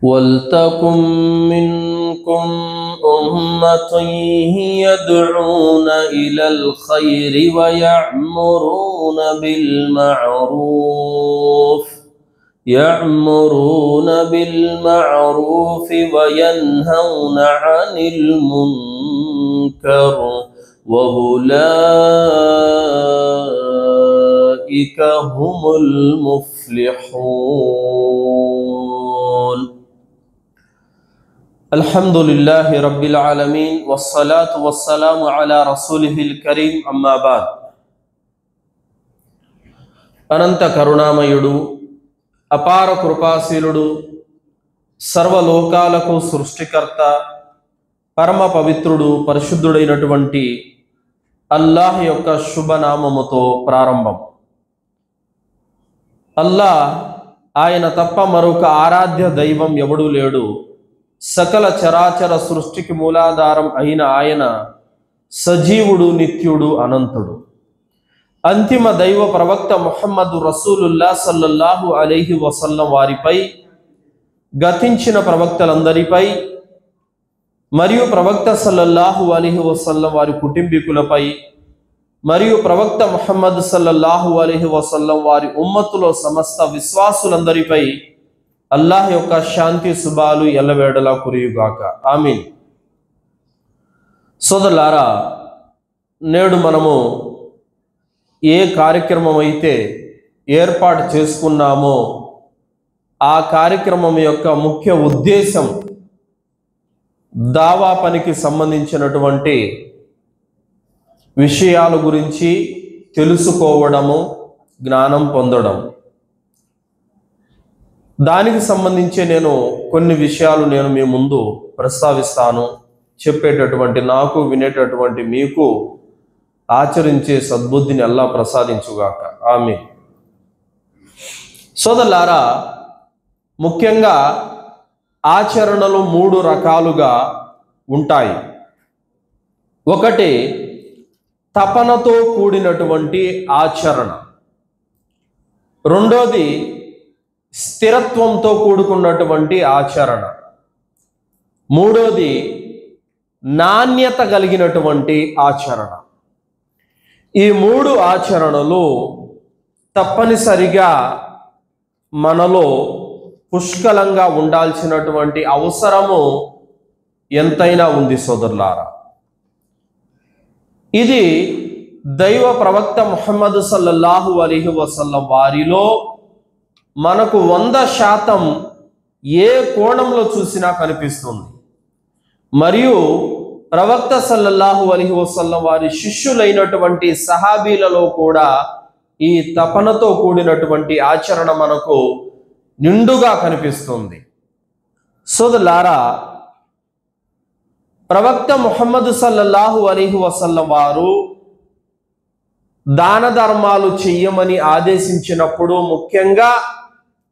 وَلْتَكُنْ مِنْكُمْ أُمَّةٌ يَدْعُونَ إِلَى الْخَيْرِ وَيَأْمُرُونَ بِالْمَعْرُوفِ وَيَنْهَوْنَ عَنِ الْمُنكَرِ وَأُولَئِكَ هُمُ الْمُفْلِحُونَ. الحمد لله رب العالمين والصلاة والسلام على رسوله الكريم أما بعد. అనంత కరుణామయుడు, అపార కృపాశీలుడు, సర్వలోకాలకు సృష్టికర్త, పరమ పవిత్రుడు, పరిశుద్ధుడైనటువంటి అల్లాహ్ యొక్క శుభనామముతో ప్రారంభం. అల్లాహ్, ఆయన తప్ప మరొక ఆరాధ్య దైవం ఎవడూ లేడు. సకల చరాచర సృష్టికి మూలాధారం అయిన ఆయన సజీవుడు, నిత్యుడు, అనంతుడు. అంతిమ దైవ ప్రవక్త ముహమ్మదు రసూలుల్లా సల్లల్లాహు అలైహి వసల్లం వారిపై, గతించిన ప్రవక్తలందరిపై మరియు ప్రవక్త సల్లల్లాహు అలైహి వసల్లం వారి కుటుంబీకులపై మరియు ప్రవక్త ముహమ్మద్ సల్లల్లాహు అలైహి వసల్లం వారి ఉమ్మతులో సమస్త విశ్వాసులందరిపై అల్లాహ్ యొక్క శాంతి శుభాలు ఎల్లవేళలా కురియుగాక. ఆమీన్. సోదరులారా, నేడు మనము ఏ కార్యక్రమం అయితే ఏర్పాటు చేసుకున్నామో ఆ కార్యక్రమం యొక్క ముఖ్య ఉద్దేశం దావా పనికి సంబంధించినటువంటి విషయాల గురించి తెలుసుకోవడము, జ్ఞానం పొందడం. దానికి సంబంధించి నేను కొన్ని విషయాలు మీ ముందు ప్రస్తావిస్తాను. చెప్పేటటువంటి నాకు, వినేటటువంటి మీకు ఆచరించే సద్బుద్ధిని అల్లాహ్ ప్రసాదించుగాక. ఆమీన్. సోదరులారా, ముఖ్యంగా ఆచరణలు 3 రకాలుగా ఉంటాయి. ఒకటి తపనతో కూడినటువంటి ఆచరణ, రెండోది స్థిరత్వంతో కూడుకున్నటువంటి ఆచరణ, మూడోది నాణ్యత కలిగినటువంటి ఆచరణ. ఈ 3 ఆచరణలు తప్పనిసరిగా మనలో పుష్కలంగా ఉండాల్సినటువంటి అవసరము ఎంతైనా ఉంది సోదరులారా. ఇది దైవ ప్రవక్త ముహమ్మద్ సల్లల్లాహు అలైహి వసల్లం వారిలో మనకు 100% ఏ కోణంలో చూసినా కనిపిస్తుంది. మరియు ప్రవక్త సల్లల్లాహు అలైహి వసల్లం వారి శిష్యులైనటువంటి సహాబీలలో కూడా ఈ తపనతో కూడినటువంటి ఆచరణ మనకు నిండుగా కనిపిస్తుంది. సోదరులారా, ప్రవక్త ముహమ్మద్ సల్లల్లాహు అలైహి వసల్లం వారు దాన ధర్మాలు చెయ్యమని ఆదేశించినప్పుడు, ముఖ్యంగా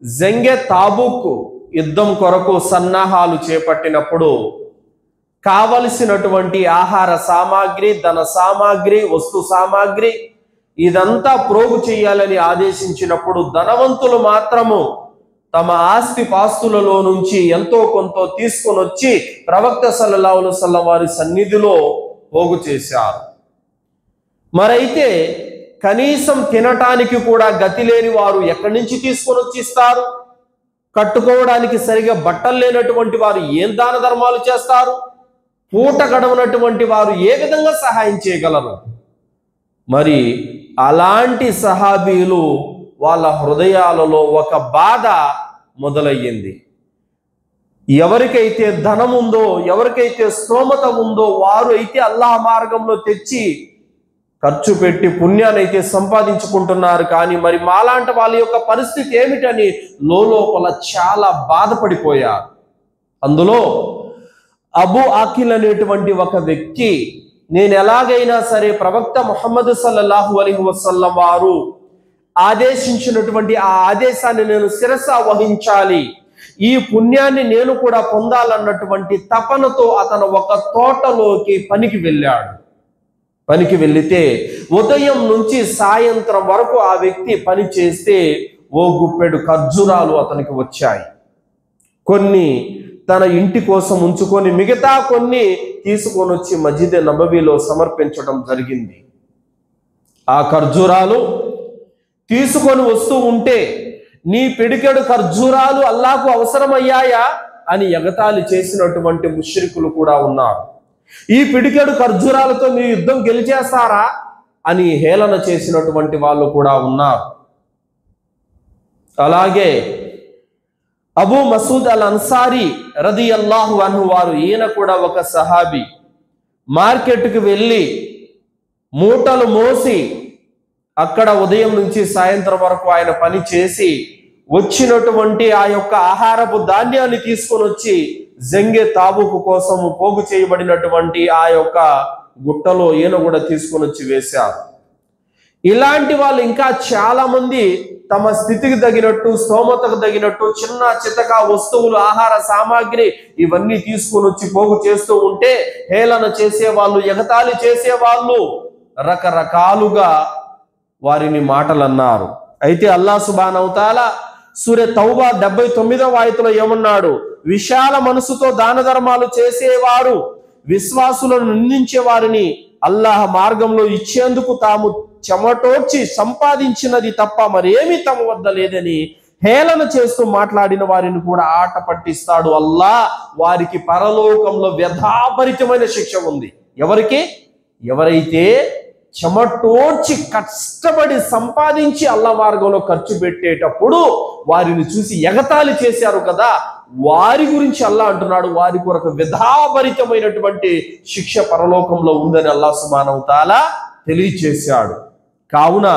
జంగే తాబూక్ యుద్ధం కొరకు సన్నాహాలు చేపట్టినప్పుడు కావలసినటువంటి ఆహార సామాగ్రి, ధన సామాగ్రి, వస్తు సామాగ్రి ఇదంతా ప్రోగు చేయాలని ఆదేశించినప్పుడు ధనవంతులు మాత్రము తమ ఆస్తి పాస్తులలో నుంచి ఎంతో కొంత తీసుకొని వచ్చి ప్రవక్త సల్లల్లాహు అలైహి వసల్లం వారి సన్నిధిలో పోగు చేశారు. మరైతే కనీసం తినటానికి కూడా గతి లేని వారు ఎక్కడి నుంచి తీసుకొని వచ్చి ఇస్తారు? కట్టుకోవడానికి సరిగా బట్టలు లేనటువంటి వారు ఏం దాన ధర్మాలు చేస్తారు? పూట గడవనటువంటి వారు ఏ విధంగా సహాయం చేయగలరు? మరి అలాంటి సహాబీలు వాళ్ళ హృదయాలలో ఒక బాధ మొదలయ్యింది. ఎవరికైతే ధనం ఉందో, ఎవరికైతే స్తోమత ఉందో వారు అయితే అల్లాహ్ మార్గంలో తెచ్చి ఖర్చు పెట్టి పుణ్యాన్ని అయితే సంపాదించుకుంటున్నారు. కానీ మరి మాలాంటి వాళ్ళ యొక్క పరిస్థితి ఏమిటని లోపల చాలా బాధపడిపోయారు. అందులో అబూ ఆకిల్ అనేటువంటి ఒక వ్యక్తి, నేను ఎలాగైనా సరే ప్రవక్త ముహమ్మద్ సల్లల్లాహు అలైహి వసల్లం వారు ఆదేశించినటువంటి ఆ ఆదేశాన్ని నేను శిరస వహించాలి, ఈ పుణ్యాన్ని నేను కూడా పొందాలన్నటువంటి తపనతో అతను ఒక తోటలోకి పనికి వెళ్ళాడు. పనికి వెళితే ఉదయం నుంచి సాయంత్రం వరకు ఆ వ్యక్తి పని చేస్తే ఓ గుప్పెడు ఖర్జూరాలు అతనికి వచ్చాయి. కొన్ని తన ఇంటి కోసం ఉంచుకొని మిగతా కొన్ని తీసుకొని వచ్చి మస్జిద్ నబవీలో సమర్పించడం జరిగింది. ఆ ఖర్జూరాలు తీసుకొని వస్తూ ఉంటే నీ పిడికెడు ఖర్జూరాలు అల్లాహకు అవసరమయ్యాయా అని ఎగతాళి చేసినటువంటి ముష్రికులు కూడా ఉన్నారు. ఈ పిడికెడు ఖర్జూరాలతో మీ యుద్ధం గెలిచేస్తారా అని హేళన చేసినటువంటి వాళ్ళు కూడా ఉన్నారు. అలాగే అబూ మసూద్ అల్ అన్సారీ రదియల్లాహు అన్హు వారు, ఈయన కూడా ఒక సహాబీ, మార్కెట్కి వెళ్ళి మూటలు మోసి అక్కడ ఉదయం నుంచి సాయంత్రం వరకు ఆయన పని చేసి వచ్చినటువంటి ఆ యొక్క ఆహారపు ధాన్యాన్ని తీసుకొని వచ్చి జంగే తాబూకు కోసం పోగు చేయబడినటువంటి ఆ యొక్క గుట్టలో ఈయన కూడా తీసుకొని వచ్చి వేశారు. ఇలాంటి వాళ్ళు ఇంకా చాలా మంది తమ స్థితికి తగినట్టు, స్తోమతకు తగినట్టు చిన్న చితక వస్తువులు, ఆహార సామాగ్రి ఇవన్నీ తీసుకొని వచ్చి పోగు చేస్తూ ఉంటే హేళన చేసేవాళ్ళు, ఎగతాళి చేసేవాళ్ళు రకరకాలుగా వారిని మాటలు అన్నారు. అయితే అల్లాహ్ సుబ్హానహు తఆలా సూర తౌబా 79వ ఆయతలో ఏమన్నాడు? విశాల మనసుతో దాన ధర్మాలు చేసేవారు విశ్వాసులను నిందించే వారిని అల్లాహ్ మార్గంలో ఇచ్చేందుకు తాము చెమటోడ్చి సంపాదించినది తప్ప మరేమీ తమ వద్ద లేదని హేళన చేస్తూ మాట్లాడిన వారిని కూడా ఆట పట్టిస్తాడు అల్లాహ్. వారికి పరలోకంలో వ్యధాభరితమైన శిక్ష ఉంది. ఎవరికి? ఎవరైతే చెమటోడ్చి కష్టపడి సంపాదించి అల్లాహ్ మార్గంలో ఖర్చు పెట్టేటప్పుడు వారిని చూసి ఎగతాళి చేశారు కదా, వారి గురించి అల్లాహ్ అంటున్నాడు, వారి కొరకు వ్యధాభరితమైనటువంటి శిక్ష పరలోకంలో ఉందని అల్లాహ్ సుబ్హానహు తఆలా తెలియజేశాడు. కావున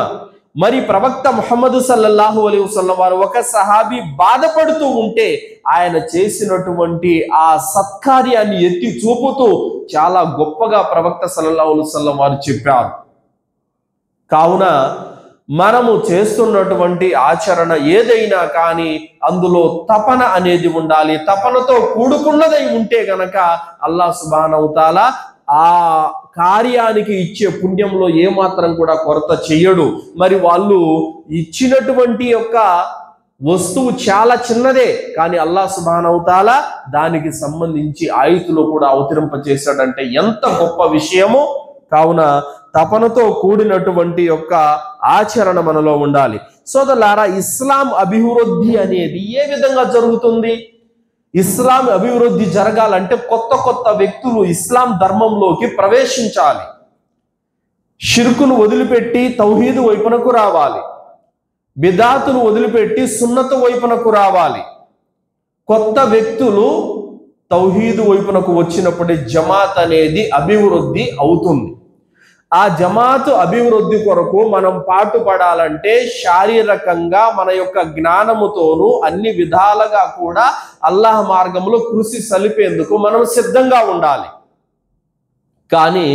మరి ప్రవక్త ముహమ్మద్ సల్లల్లాహు అలైహి వసల్లం వారు ఒక సహాబీ బాధపడుతూ ఉంటే ఆయన చేసినటువంటి ఆ సత్కార్యాన్ని ఎత్తి చూపుతూ చాలా గొప్పగా ప్రవక్త సల్లల్లాహు అలైహి వసల్లం వారు చెప్పారు. కావున మనము చేస్తున్నటువంటి ఆచరణ ఏదైనా కానీ అందులో తపన అనేది ఉండాలి. తపనతో కూడుకున్నదై ఉంటే గనక అల్లాహ్ సుబ్హానహు తఆలా ఆ కార్యానికి ఇచ్చే పుణ్యంలో ఏమాత్రం కూడా కొరత చెయ్యడు. మరి వాళ్ళు ఇచ్చినటువంటి యొక్క వస్తువు చాలా చిన్నదే, కానీ అల్లాహ్ సుబ్హానహు తఆలా దానికి సంబంధించి ఆయుతులు కూడా అవతరింపజేశాడంటే ఎంత గొప్ప విషయమో. కావున తపనతో కూడినటువంటి యొక్క ఆచరణ మనలో ఉండాలి. సోదరులారా, ఇస్లాం అభివృద్ధి అనేది ఏ విధంగా జరుగుతుంది? ఇస్లాం అభివృద్ధి జరగాలంటే కొత్త కొత్త వ్యక్తులు ఇస్లాం ధర్మంలోకి ప్రవేశించాలి. షిర్కును వదిలిపెట్టి తౌహీదు వైపునకు రావాలి. బిదాతును వదిలిపెట్టి సున్నతు వైపునకు రావాలి. కొత్త వ్యక్తులు తౌహీదు వైపునకు వచ్చినప్పుడే జమాత్ అనేది అభివృద్ధి అవుతుంది. ఆ జమాతు అభివృద్ధి కొరకు మనం పాటుపడాలంటే శారీరకంగా మన యొక్క జ్ఞానముతోనూ అన్ని విధాలుగా కూడా అల్లాహ్ మార్గంలో కృషి సలిపేందుకు మనం సిద్ధంగా ఉండాలి. కానీ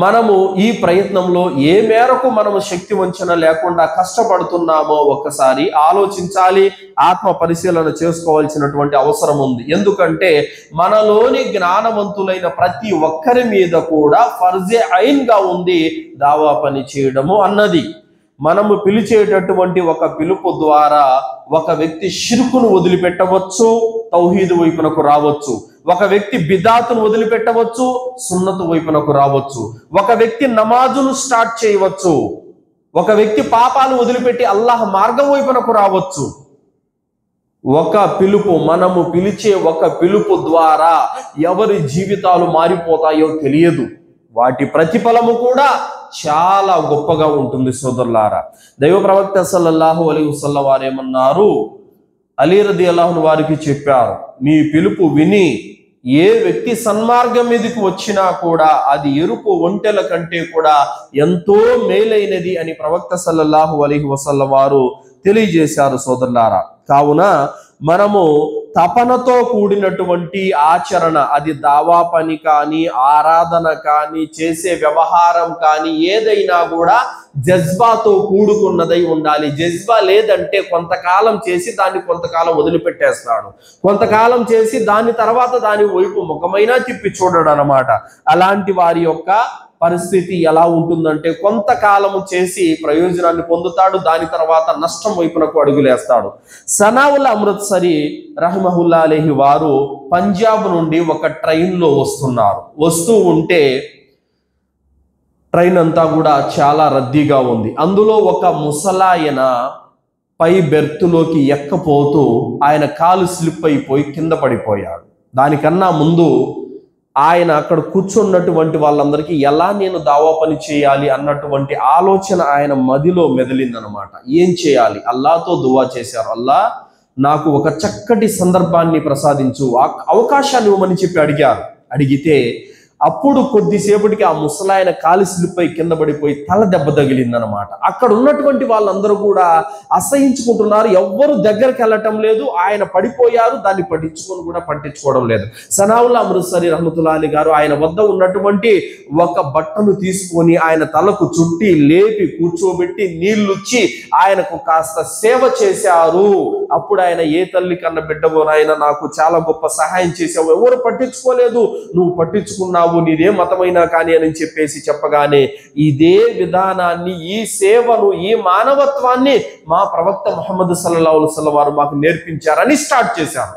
మనము ఈ ప్రయత్నంలో ఏ మేరకు మనము శక్తి వంచన లేకుండా కష్టపడుతున్నామో ఒక్కసారి ఆలోచించాలి, ఆత్మ పరిశీలన చేసుకోవాల్సినటువంటి అవసరం ఉంది. ఎందుకంటే మనలోని జ్ఞానవంతులైన ప్రతి ఒక్కరి మీద కూడా ఫర్జే ఐన్ గా ఉంది దావా పని చేయడము అన్నది. మనము పిలిచేటటువంటి ఒక పిలుపు ద్వారా ఒక వ్యక్తి షిర్కును వదిలిపెట్టవచ్చు, తౌహీదు వైపునకు రావచ్చు. ఒక వ్యక్తి బిదాతును వదిలిపెట్టవచ్చు, సున్నతు వైపునకు రావచ్చు. ఒక వ్యక్తి నమాజును స్టార్ట్ చేయవచ్చు. ఒక వ్యక్తి పాపాలు వదిలిపెట్టి అల్లాహ్ మార్గం వైపునకు రావచ్చు. ఒక పిలుపు, మనము పిలిచే ఒక పిలుపు ద్వారా ఎవరి జీవితాలు మారిపోతాయో తెలియదు. వాటి ప్రతిఫలము కూడా చాలా గొప్పగా ఉంటుంది. సోదరులారా, దైవ ప్రవక్త సల్లల్లాహు అలైహి వసల్లం వారు ఏమన్నారు? అలీ రదియల్లాహు అన్హు వారికి చెప్పారు, మీ పిలుపు విని ఏ వ్యక్తి సన్మార్గం మీదకి వచ్చినా కూడా అది ఎరుపు ఒంటెల కంటే కూడా ఎంతో మేలైనది అని ప్రవక్త సల్లల్లాహు అలైహి వసల్లం వారు తెలియజేశారు. సోదరులారా, కావున మనము తపనతో కూడినటువంటి ఆచరణ, అది దావా పని కానీ, ఆరాధన కానీ, చేసే వ్యవహారం కానీ ఏదైనా కూడా జజ్బాతో కూడుకున్నదై ఉండాలి. జజ్బా లేదంటే కొంతకాలం చేసి దాన్ని కొంతకాలం వదిలిపెట్టేస్తాడు, కొంతకాలం చేసి దాని తర్వాత దాని వైపు ముఖమైనా తిప్పి చూడడు అన్నమాట. అలాంటి వారి యొక్క పరిస్థితి ఎలా ఉంటుందంటే కొంతకాలము చేసి ప్రయోజనాన్ని పొందుతాడు, దాని తర్వాత నష్టం వైపునకు అడుగులేస్తాడు. సనావుల్ అమృత్సరి రహమహుల్లా అలైహి వారు పంజాబ్ నుండి ఒక ట్రైన్లో వస్తూ ఉంటే ట్రైన్ అంతా కూడా చాలా రద్దీగా ఉంది. అందులో ఒక ముసలాయన పై బెర్తులోకి ఎక్కపోతూ ఆయన కాలు స్లిప్ అయిపోయి కింద పడిపోయాడు. దానికన్నా ముందు ఆయన అక్కడ కూర్చున్నటువంటి వాళ్ళందరికీ ఎలా నేను దావా పని చేయాలి అన్నటువంటి ఆలోచన ఆయన మదిలో మెదిలిందనమాట. ఏం చేయాలి? అల్లాతో దువా చేశారు. అల్లా, నాకు ఒక చక్కటి సందర్భాన్ని ప్రసాదించు, అవకాశాన్ని ఇవ్వమని చెప్పి అడిగితే అప్పుడు కొద్దిసేపటికి ఆ ముసలాయన కాలి స్లిప్ అయి కింద పడిపోయి తల దెబ్బ తగిలిందనమాట. అక్కడ ఉన్నటువంటి వాళ్ళందరూ కూడా అసహించుకుంటున్నారు, ఎవ్వరు దగ్గరికి వెళ్ళటం లేదు. ఆయన పడిపోయారు, దాన్ని పట్టించుకోవడం లేదు. సనావుల్లా అమృత్సరి రహమతుల్లాహి అలైహి గారు ఆయన వద్ద ఉన్నటువంటి ఒక బట్టను తీసుకొని ఆయన తలకు చుట్టి లేపి కూర్చోబెట్టి నీళ్లుచ్చి ఆయనకు కాస్త సేవ చేశారు. అప్పుడు ఆయన, ఏ తల్లి కన్న బిడ్డవో నాయన, నాకు చాలా గొప్ప సహాయం చేసావు, ఎవరు పట్టించుకోలేదు, నువ్వు పట్టించుకున్నావు, నీదే మతమైనా కానీ అని చెప్పేసి చెప్పగానే ఇదే విధానాన్ని, ఈ సేవను, ఈ మానవత్వాన్ని మా ప్రవక్త ముహమ్మద్ సల్లల్లాహు అలైహి వసల్లం వారు మాకు నేర్పించారని స్టార్ట్ చేశారు.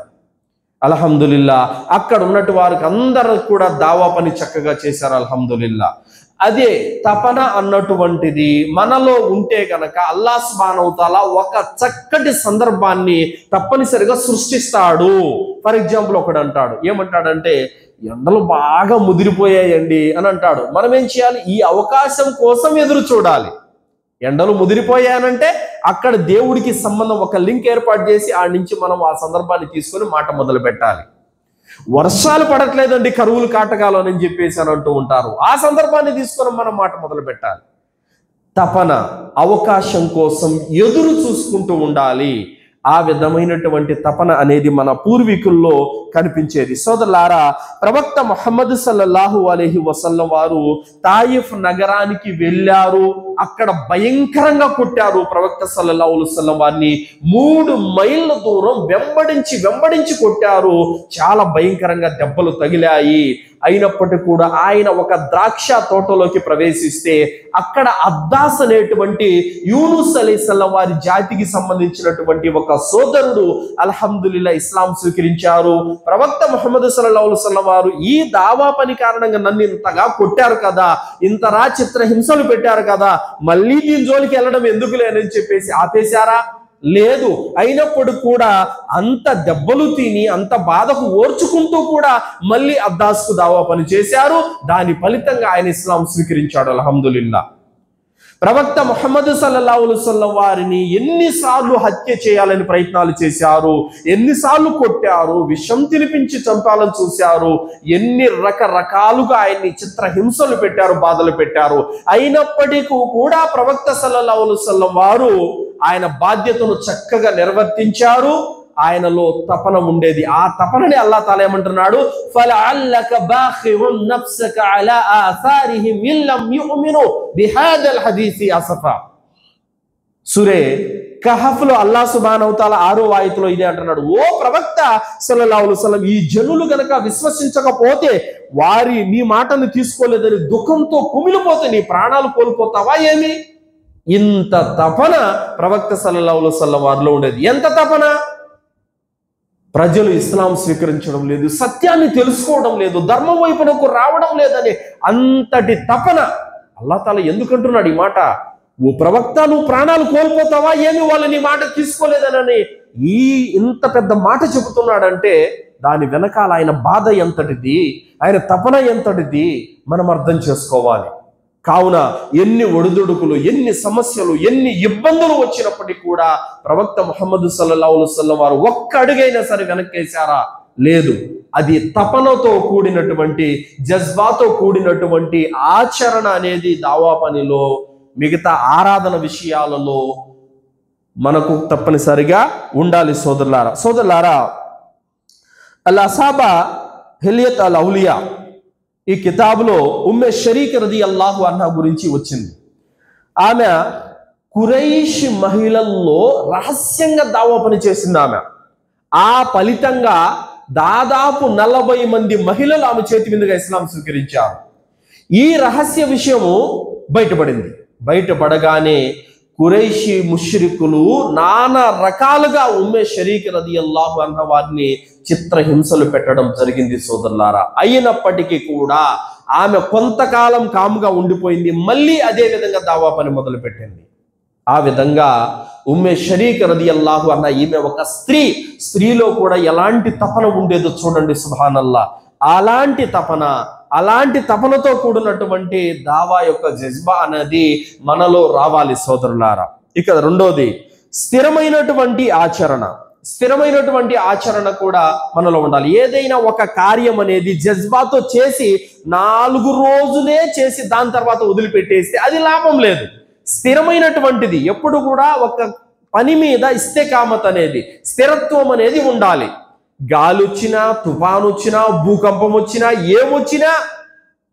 అల్హమ్దులిల్లా. అక్కడ ఉన్నట్టు వారికి అందరూ కూడా దావా పని చక్కగా చేశారు. అల్హమ్దులిల్లా. అదే తపన అన్నటువంటిది మనలో ఉంటే కనుక అల్లాహ్ సుబ్హానహు వ తఆలా ఒక చక్కటి సందర్భాన్ని తప్పనిసరిగా సృష్టిస్తాడు. ఫర్ ఎగ్జాంపుల్ ఒకడు అంటాడు, ఏమంటాడంటే, ఎండలు బాగా ముదిరిపోయాయండి అని అంటాడు. మనం ఏం చేయాలి? ఈ అవకాశం కోసం ఎదురు చూడాలి. ఎండలు ముదిరిపోయానంటే అక్కడ దేవుడికి సంబంధం ఒక లింక్ ఏర్పాటు చేసి ఆ నుంచి మనం ఆ సందర్భాన్ని తీసుకొని మాట మొదలు పెట్టాలి. వర్షాలు పడట్లేదండి, కరువులు కాటకాలు అని చెప్పేసి అని అంటూ ఉంటారు. ఆ సందర్భాన్ని తీసుకొని మనం మాట మొదలు పెట్టాలి. తపన, అవకాశం కోసం ఎదురు చూసుకుంటూ ఉండాలి. ఆ విధమైనటువంటి తపన అనేది మన పూర్వీకుల్లో కనిపించేది. సోదరులారా, ప్రవక్త ముహమ్మద్ సల్లల్లాహు అలైహి వసల్లం వారు తాయిఫ్ నగరానికి వెళ్ళారు. అక్కడ భయంకరంగా కొట్టారు ప్రవక్త సల్లల్లాహు అలైహి వసల్లం వారిని. 3 మైళ్ళ దూరం వెంబడించి కొట్టారు. చాలా భయంకరంగా దెబ్బలు తగిలాయి. అయినప్పటికీ కూడా ఆయన ఒక ద్రాక్ష తోటలోకి ప్రవేశిస్తే అక్కడ అద్దాస్ అనేటువంటి యూనుస్ అలైహిస్సలాం వారి జాతికి సంబంధించినటువంటి ఒక సోదరుడు అల్హమ్దులిల్లా ఇస్లాం స్వీకరించారు. ప్రవక్త ముహమ్మద్ సల్లల్లాహు అలైహి వసల్లం వారు, ఈ దావా పని కారణంగా నన్ను ఇంతగా కొట్టారు కదా, ఇంతరా చిత్ర హింసలు పెట్టారు కదా, మళ్ళీ దీని జోలికి వెళ్ళడం ఎందుకు లేనని చెప్పేసి ఆపేశారా? లేదు. అయినప్పుడు కూడా అంత దెబ్బలు తిని అంత బాధకు ఓర్చుకుంటూ కూడా మళ్ళీ అద్దాస్కు దావా పని చేశారు. దాని ఫలితంగా ఆయన ఇస్లాం స్వీకరించాడు. అల్హమ్దులిల్లా. ప్రవక్త ముహమ్మద్ సల్లల్లాహు అలైహి వసల్లం వారిని ఎన్నిసార్లు హత్య చేయాలని ప్రయత్నాలు చేశారు, ఎన్నిసార్లు కొట్టారు, విషం తినిపించి చంపాలని చూశారు, ఎన్ని రకరకాలుగా ఆయన్ని చిత్రహింసలు పెట్టారు, బాధలు పెట్టారు. అయినప్పటికీ కూడా ప్రవక్త సల్లల్లాహు అలైహి వసల్లం వారు ఆయన బాధ్యతను చక్కగా నిర్వర్తించారు. ఆయనలో తపన ఉండేది. ఆ తపనని అల్లాహ్ తాలా ఏమంటున్నాడు? ఫలఅల్లక బాఖిఉన్ నఫ్సక అలా ఆసారిహిం ఇల్లం యుమిను బిహాదల్ హదీసి అసఫా. సూరే కహఫ్లో అల్లాహ్ సుబ్హానహు వ తఆలా 6వ ఆయతులో ఇదే అంటున్నాడు, ఓ ప్రవక్త సల్లల్లాహు అలైహి వసల్లం, ఈ జనులు గనక విశ్వసించకపోతే, వారి నీ మాటను తీసుకోలేదని దుఃఖంతో కుమిలిపోతే నీ ప్రాణాలు కోల్పోతావా ఏమి? ఇంత తపన ప్రవక్త సల్లల్లాహు అలైహి వసల్లం వారిలో ఉండేది. ఎంత తపన! ప్రజలు ఇస్లాం స్వీకరించడం లేదు, సత్యాన్ని తెలుసుకోవడం లేదు, ధర్మం వైపునకు రావడం లేదని అంతటి తపన. అల్లాహ్ తాలా ఎందుకంటున్నాడు ఈ మాట? ఓ ప్రవక్త, నువ్వు ప్రాణాలు కోల్పోతావా ఏమి వాళ్ళు నీ మాట తీసుకోలేదనని ఇంత పెద్ద మాట చెబుతున్నాడంటే దాని వెనకాల ఆయన బాధ ఎంతటిది, ఆయన తపన ఎంతటిది మనం అర్థం చేసుకోవాలి. కావున ఎన్ని ఒడిదుడుకులు, ఎన్ని సమస్యలు, ఎన్ని ఇబ్బందులు వచ్చినప్పటికీ కూడా ప్రవక్త ముహమ్మద్ సల్లల్లాహు అలైహి వసల్లం వారు ఒక్క అడుగైనా సరే వెనక్కేశారా? లేదు. అది తపనతో కూడినటువంటి, జజ్బాతో కూడినటువంటి ఆచరణ అనేది దావా పనిలో, మిగతా ఆరాధన విషయాలలో మనకు తప్పనిసరిగా ఉండాలి. సోదరులారా, అల్ అసాబా హిలియత్ అల్ ఔలియా ఈ కితాబులో ఉమ్మె షరీక్ రదియల్లాహు అన్హా గురించి వచ్చింది. ఆమె కురైష్ మహిళల్లో రహస్యంగా దావా పని చేసింది ఆమె. ఆ ఫలితంగా దాదాపు 40 మంది మహిళలు ఆమె చేతి మీదుగా ఇస్లాం స్వీకరించారు. ఈ రహస్య విషయము బయటపడింది. బయటపడగానే కురైషి ముష్రికులు నానా రకాలుగా ఉమ్మే షరీక్ రదియల్లాహు అన్హా వారిని చిత్రహింసలు పెట్టడం జరిగింది సోదరులారా. అయినప్పటికీ కూడా ఆమె కొంతకాలం కాముగా ఉండిపోయింది. మళ్ళీ అదే విధంగా దావా పని మొదలు పెట్టింది. ఆ విధంగా ఉమ్మే షరీక్ రదియల్లాహు అన్హా ఈమె ఒక స్త్రీలో కూడా ఎలాంటి తపన ఉండేదో చూడండి. సుబ్హానల్లా. అలాంటి తపనతో కూడినటువంటి దావా యొక్క జజ్బా అనేది మనలో రావాలి సోదరులారా. ఇక రెండోది స్థిరమైనటువంటి ఆచరణ కూడా మనలో ఉండాలి. ఏదైనా ఒక కార్యం అనేది జజ్బాతో చేసి 4 రోజులే చేసి దాని తర్వాత వదిలిపెట్టేస్తే అది లాభం లేదు. స్థిరమైనటువంటిది ఎప్పుడు కూడా ఒక పని మీద ఇస్తేకామత్ అనేది, స్థిరత్వం అనేది ఉండాలి. గాలి వచ్చినా, తుఫాను వచ్చినా, భూకంపం వచ్చినా, ఏమొచ్చినా,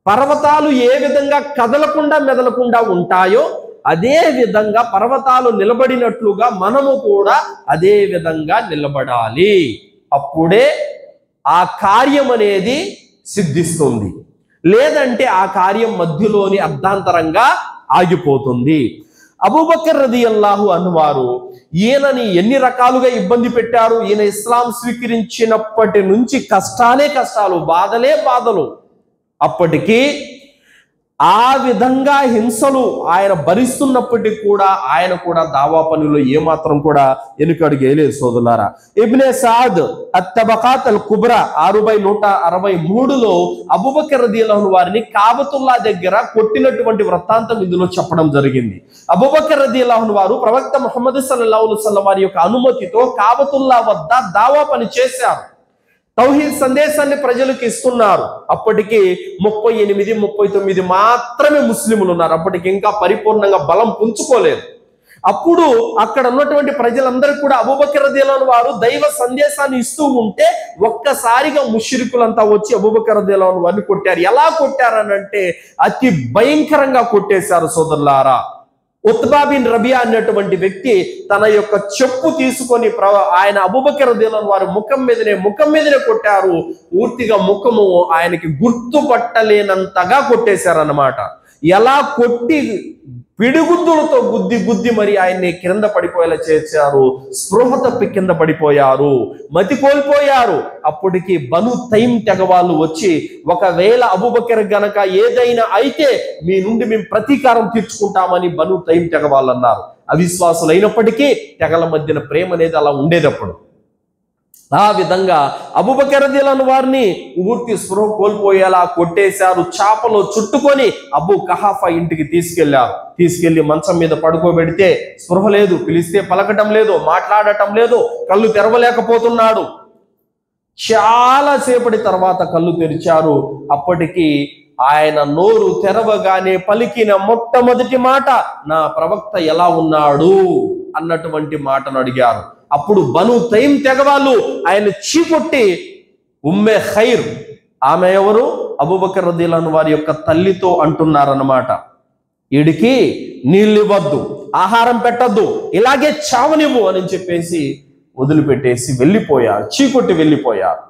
పర్వతాలు ఏ విధంగా కదలకుండా మెదలకుండా ఉంటాయో అదే విధంగా పర్వతాలు నిలబడినట్లుగా మనము కూడా అదే విధంగా నిలబడాలి. అప్పుడే ఆ కార్యం అనేది సిద్ధిస్తుంది. లేదంటే ఆ కార్యం మధ్యలోని అర్ధాంతరంగా ఆగిపోతుంది. అబూబకర్ రదియల్లాహు అన్హు వారు ఈయనని ఎన్ని రకాలుగా ఇబ్బంది పెట్టారు. ఈయన ఇస్లాం స్వీకరించినప్పటి నుంచి కష్టాలు, బాధలు. అప్పటికీ ఆ విధంగా హింసలు ఆయన భరిస్తున్నప్పటికీ కూడా ఆయన కూడా దావా పనిలో ఏమాత్రం కూడా వెనుకడుగు వేయలేదు సోదరులారా. ఇబ్నే సఅద్ అత్-తబకాత్ అల్-కుబ్రా 6163లో అబూబకర్ రదియల్లాహు అన్హు వారిని కాబతుల్లా దగ్గర కొట్టినటువంటి వృత్తాంతం ఇందులో చెప్పడం జరిగింది. అబూబకర్ రదియల్లాహు అన్హు వారు ప్రవక్త ముహమ్మద్ సల్లల్లాహు అలైహి వసల్లం వారి యొక్క అనుమతితో కాబతుల్లా వద్ద దావా పని చేశారు. తౌహీద్ సందేశాన్ని ప్రజలకు ఇస్తున్నారు. అప్పటికి 38-39 మాత్రమే ముస్లింలు ఉన్నారు. అప్పటికి ఇంకా పరిపూర్ణంగా బలం పుంజుకోలేదు. అప్పుడు అక్కడ ఉన్నటువంటి ప్రజలందరూ కూడా అబూబకర్ రదియల్లాహు అన్హు వారు దైవ సందేశాన్ని ఇస్తూ ఉంటే ఒక్కసారిగా ముష్రికులంతా వచ్చి అబూబకర్ రదియల్లాహు అన్హు వారిని కొట్టారు. ఎలా కొట్టారనంటే అతి భయంకరంగా కొట్టేశారు సోదరులారా. ఉత్బా బిన్ రబియా అన్నటువంటి వ్యక్తి తన యొక్క చెప్పు తీసుకొని ఆయన అబూబకర్ రదియల్లాహు అన్హు వారి ముఖం మీదనే కొట్టారు. పూర్తిగా ముఖము ఆయనకి గుర్తుపట్టలేనంతగా కొట్టేశారన్నమాట. ఎలా కొట్టి పిడిగుద్దులతో గుద్ది మరి ఆయన్ని కింద పడిపోయేలా చేశారు. స్పృహ తప్పి కింద పడిపోయారు, మతి కోల్పోయారు. అప్పటికి బను తైమ్ తెగ వాళ్ళు వచ్చి ఒకవేళ అబూబకర్ గనక ఏదైనా అయితే మీ నుండి మేము ప్రతీకారం తీర్చుకుంటామని బను తైమ్ తెగ వాళ్ళు అన్నారు. అవిశ్వాసులైనప్పటికీ తెగల మధ్యన ప్రేమ అనేది అలా ఉండేటప్పుడు ఆ విధంగా అబూబకర్ రదియల్లాహు అన్హు వారిని పూర్తి స్పృహ కోల్పోయేలా కొట్టేశారు. చాపలో చుట్టుకొని అబూ కహాఫా ఇంటికి తీసుకెళ్లి మంచం మీద పడుకోబెడితే స్పృహ లేదు, పిలిస్తే పలకటం లేదు, మాట్లాడటం లేదు, కళ్ళు తెరవలేకపోతున్నాడు. చాలా సేపటి తర్వాత కళ్ళు తెరిచారు. అప్పటికి ఆయన నోరు తెరవగానే పలికిన మొట్టమొదటి మాట నా ప్రవక్త ఎలా ఉన్నాడు అన్నటువంటి మాటను అడిగారు. అప్పుడు బను తైమ్ తెగవాళ్ళు ఆయన చీకొట్టి ఉమ్మే ఖైర్, ఆమె ఎవరు? అబూబకర్ రదియల్లాహు అన్హు వారి యొక్క తల్లితో అంటున్నారన్నమాట. వీడికి నీళ్ళు ఇవ్వద్దు, ఆహారం పెట్టద్దు, ఇలాగే చావనివ్వు అని చెప్పేసి వదిలిపెట్టేసి వెళ్ళిపోయారు, చీకొట్టి వెళ్ళిపోయారు.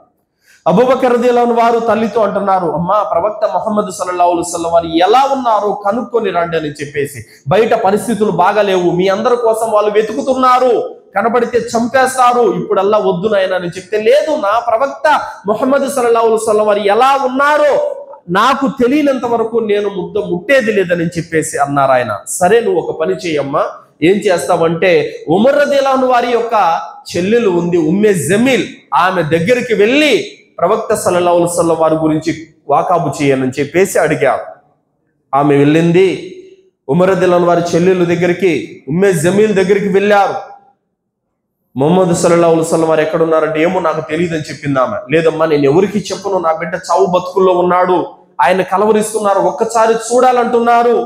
అబూబకర్ రదియల్లాహు అన్హు వారు తల్లితో అంటున్నారు, అమ్మా ప్రవక్త ముహమ్మద్ సల్లల్లాహు అలైహి వసల్లం వారు ఎలా ఉన్నారో కనుక్కొని రండి అని చెప్పేసి. బయట పరిస్థితులు బాగాలేవు, మీ అందరి కోసం వాళ్ళు వెతుకుతున్నారు, కనబడితే చంపేస్తారు, ఇప్పుడల్లా వద్దు నాయనా అని చెప్తే, లేదు నా ప్రవక్త ముహమ్మద్ సల్లల్లాహు అలైహి వసల్లం వారు ఎలా ఉన్నారో నాకు తెలియనంత వరకు నేను ముట్టేది లేదని చెప్పేసి అన్నారు ఆయన. సరే నువ్వు ఒక పని చేయమ్మా, ఏం చేస్తావంటే ఉమర్ రదియల్లాహు అన్హు వారి యొక్క చెల్లెలు ఉంది ఉమ్మే జమీల్, ఆమె దగ్గరికి వెళ్ళి ప్రవక్త సల్లల్లాహు అలైహి వసల్లం వారి గురించి వాకాబు చేయాలని చెప్పేసి అడిగారు. ఆమె వెళ్ళింది ఉమర్ రదియల్లాహు అన్హు వారి చెల్లెలు దగ్గరికి, ఉమ్మే జమీల్ దగ్గరికి వెళ్ళారు. ముహమ్మద్ సల్లల్లాహు అలైహి వసల్లం వారు ఎక్కడున్నారంటే ఏమో నాకు తెలియదు అని చెప్పింది ఆమె. లేదమ్మా నేను ఎవరికి చెప్పను, నా బిడ్డ చావు బతుకుల్లో ఉన్నాడు, ఆయన కలవరిస్తున్నారు, ఒక్కసారి చూడాలంటున్నారు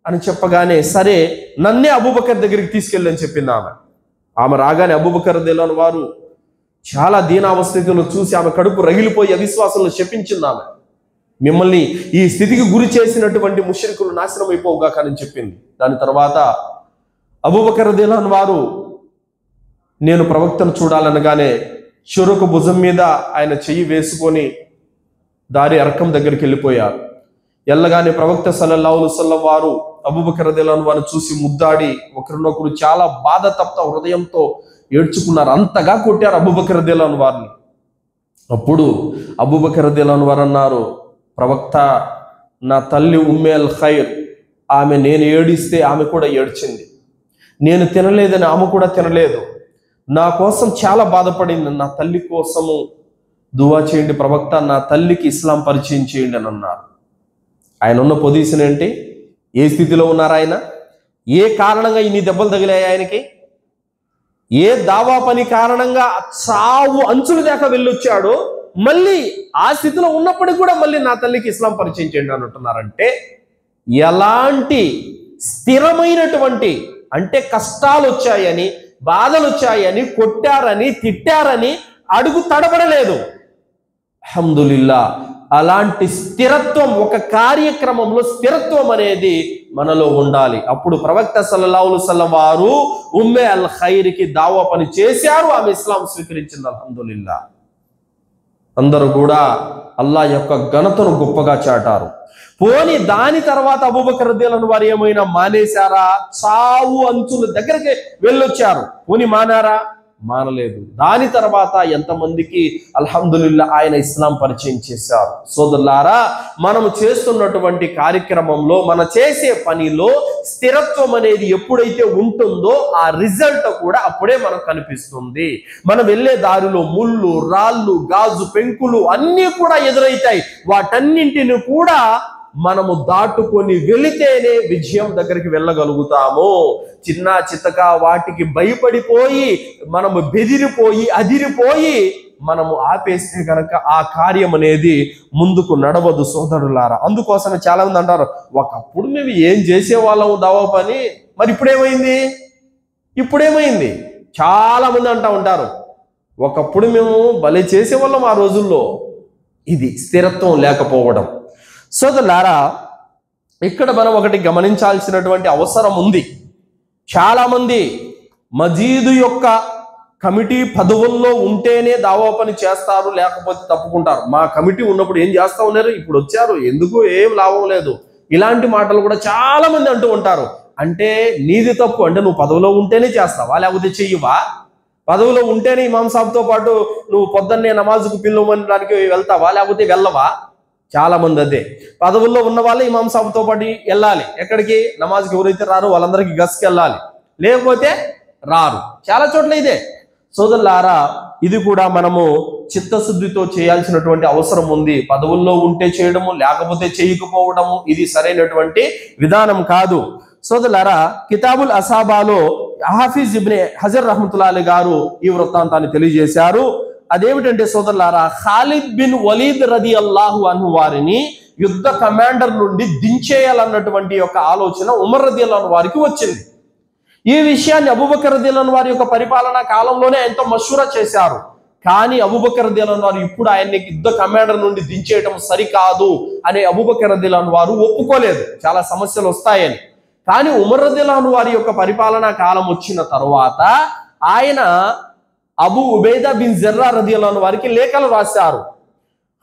అని చెప్పగానే సరే నన్నే అబూబకర్ దగ్గరికి తీసుకెళ్ళని చెప్పింది ఆమె. ఆమె రాగానే అబూబకర్ రదియల్లాహు అన్హు వారు చాలా దీనావస్థితులు చూసి ఆమె కడుపు రగిలిపోయి అవిశ్వాసంలో శపించింది. ఆమె మిమ్మల్ని ఈ స్థితికి గురి చేసినటువంటి ముష్రికులు నాశనం అయిపోవుగాక అని చెప్పింది. దాని తర్వాత అబూబకర్ రదియల్లాహు అన్హు వారు నేను ప్రవక్తను చూడాలనగానే చెరొక భుజం మీద ఆయన చెయ్యి వేసుకొని దారి అర్కం దగ్గరికి వెళ్ళిపోయారు. ఎల్లగానే ప్రవక్త సల్లల్లాహు అలైహి వసల్లం వారు అబూబకర్ రదియల్లాహు అన్హు వారిని చూసి ముద్దాడి ఒకరినొకరు చాలా బాధతప్త హృదయంతో ఏడ్చుకున్నారు. అంతగా కొట్టారు అబూబకర్ రదియల్లాహు అన్హు వారిని. అప్పుడు అబూబకర్ రదియల్లాహు అన్హు వారు అన్నారు, ప్రవక్త, నా తల్లి ఉమ్మే అల్ ఖైర్, ఆమె నేను ఏడిస్తే ఆమె కూడా ఏడ్చింది, నేను తినలేదని ఆమె కూడా తినలేదు, నా కోసం చాలా బాధపడింది, నా తల్లి కోసము దువా చేయండి ప్రవక్త, నా తల్లికి ఇస్లాం పరిచయం చేయండి అని అన్నారు. ఆయన ఉన్న పొజిషన్ ఏంటి? ఏ స్థితిలో ఉన్నారు ఆయన? ఏ కారణంగా ఇన్ని దెబ్బలు తగిలాయి ఆయనకి? ఏ దావా పని కారణంగా చావు అంచుల దాకా వెళ్ళొచ్చాడో మళ్ళీ ఆ స్థితిలో ఉన్నప్పటికీ కూడా మళ్ళీ నా తల్లికి ఇస్లాం పరిచయం చేయండి అని అంటున్నారంటే ఎలాంటి స్థిరమైనటువంటి, అంటే కష్టాలు వచ్చాయని, బాధలు వచ్చాయని, కొట్టారని, తిట్టారని అడుగు తడబడలేదు. అల్హమ్దులిల్లా. అలాంటి స్థిరత్వం, ఒక కార్యక్రమంలో స్థిరత్వం అనేది మనలో ఉండాలి. అప్పుడు ప్రవక్త సల్లల్లాహు అలైహి వసల్లం వారు ఉమ్మే అల్ ఖైర్కి దావా పని చేశారు, ఆమె ఇస్లాం స్వీకరించింది. అల్హమ్దులిల్లా. అందరూ కూడా అల్లాహ్ యొక్క ఘనతను గొప్పగా చాటారు. పోని దాని తర్వాత అబూబకర్ రదియల్లాహు అన్హు వారు ఏమైనా మానేశారా? చావు అంచుల దగ్గరికి వెళ్ళొచ్చారు, పోని మానారా? మానలేదు. దాని తర్వాత ఎంతమందికి అల్హమ్దులిల్లా ఆయన ఇస్లాం పరిచయం చేశారు. సోదరులారా, మనము చేస్తున్నటువంటి కార్యక్రమంలో, మన చేసే పనిలో స్థిరత్వం అనేది ఎప్పుడైతే ఉంటుందో ఆ రిజల్ట్ కూడా అప్పుడే మనకు కనిపిస్తుంది. మనం వెళ్ళే దారిలో ముళ్ళు, రాళ్ళు, గాజు పెంకులు అన్నీ కూడా ఎదురైతాయి. వాటన్నింటిని కూడా మనము దాటుకొని వెళితేనే విజయం దగ్గరికి వెళ్ళగలుగుతాము. చిన్న చిత్తగా వాటికి భయపడిపోయి, మనము బెదిరిపోయి, అదిరిపోయి మనము ఆపేస్తే కనుక ఆ కార్యం అనేది ముందుకు నడవదు సోదరులారా. అందుకోసమే చాలా మంది అంటారు, ఒకప్పుడు మేము ఏం చేసేవాళ్ళము దావా పని, మరి ఇప్పుడేమైంది? ఇప్పుడేమైంది? చాలా మంది అంటూ ఉంటారు, ఒకప్పుడు మేము భలే చేసేవాళ్ళం ఆ రోజుల్లో. ఇది స్థిరత్వం లేకపోవడం. సోదరులారా, ఇక్కడ మనం ఒకటి గమనించాల్సినటువంటి అవసరం ఉంది. చాలామంది మజీదు యొక్క కమిటీ పదవుల్లో ఉంటేనే దావా పని చేస్తారు, లేకపోతే తప్పుకుంటారు. మా కమిటీ ఉన్నప్పుడు ఏం చేస్తా ఉన్నారు, ఇప్పుడు వచ్చారు ఎందుకు, ఏం లాభం లేదు, ఇలాంటి మాటలు కూడా చాలా మంది అంటూ ఉంటారు. అంటే నీది తప్పు, అంటే నువ్వు పదవిలో ఉంటేనే చేస్తావా, లేకపోతే చెయ్యవా? పదవిలో ఉంటేనే ఇమాం సాబ్తో పాటు నువ్వు పొద్దున్నే నమాజుకు పిల్లవడానికి వెళ్తావా, లేకపోతే వెళ్ళవా? చాలా మంది అదే, పదవుల్లో ఉన్న వాళ్ళే ఇమాం సాబ్తో పాటు వెళ్ళాలి. ఎక్కడికి? నమాజ్కి. ఎవరైతే రారో వాళ్ళందరికీ గస్కి వెళ్ళాలి, లేకపోతే రారు. చాలా చోట్ల ఇదే. సోదరులారా, ఇది కూడా మనము చిత్తశుద్ధితో చేయాల్సినటువంటి అవసరం ఉంది. పదవుల్లో ఉంటే చేయడము, లేకపోతే చేయకపోవడము ఇది సరైనటువంటి విధానం కాదు. సోదరులారా, కితాబుల్ అసాబాలో హాఫీజ్ ఇబ్నే హజర్ రహ్మతుల్లాహి అలైహి గారు ఈ వృత్తాంతాన్ని తెలియజేశారు. అదేమిటంటే సోదరులారా, ఖాలిద్ బిన్ వలీద్ రదియల్లాహు అన్హు వారిని యుద్ధ కమాండర్ నుండి దించేయాలన్నటువంటి ఒక ఆలోచన ఉమర్ రదియల్లాహు అన్హు వారికి వచ్చింది. ఈ విషయాన్ని అబూబకర్ రదియల్లాహు అన్హు వారి యొక్క పరిపాలనా కాలంలోనే ఎంతో మషూరా చేశారు. కానీ అబూబకర్ రదియల్లాహు అన్హు వారు ఇప్పుడు ఆయన్ని యుద్ధ కమాండర్ నుండి దించేయటం సరికాదు అనే అబూబకర్ రదియల్లాహు అన్హు వారు ఒప్పుకోలేదు, చాలా సమస్యలు వస్తాయని. కానీ ఉమర్ రదియల్లాహు అన్హు వారి యొక్క పరిపాలనా కాలం వచ్చిన తరువాత ఆయన అబూ ఉబైదా బిన్ జర్రా రదియల్లాహు అన్హు వారికి లేఖలు రాశారు.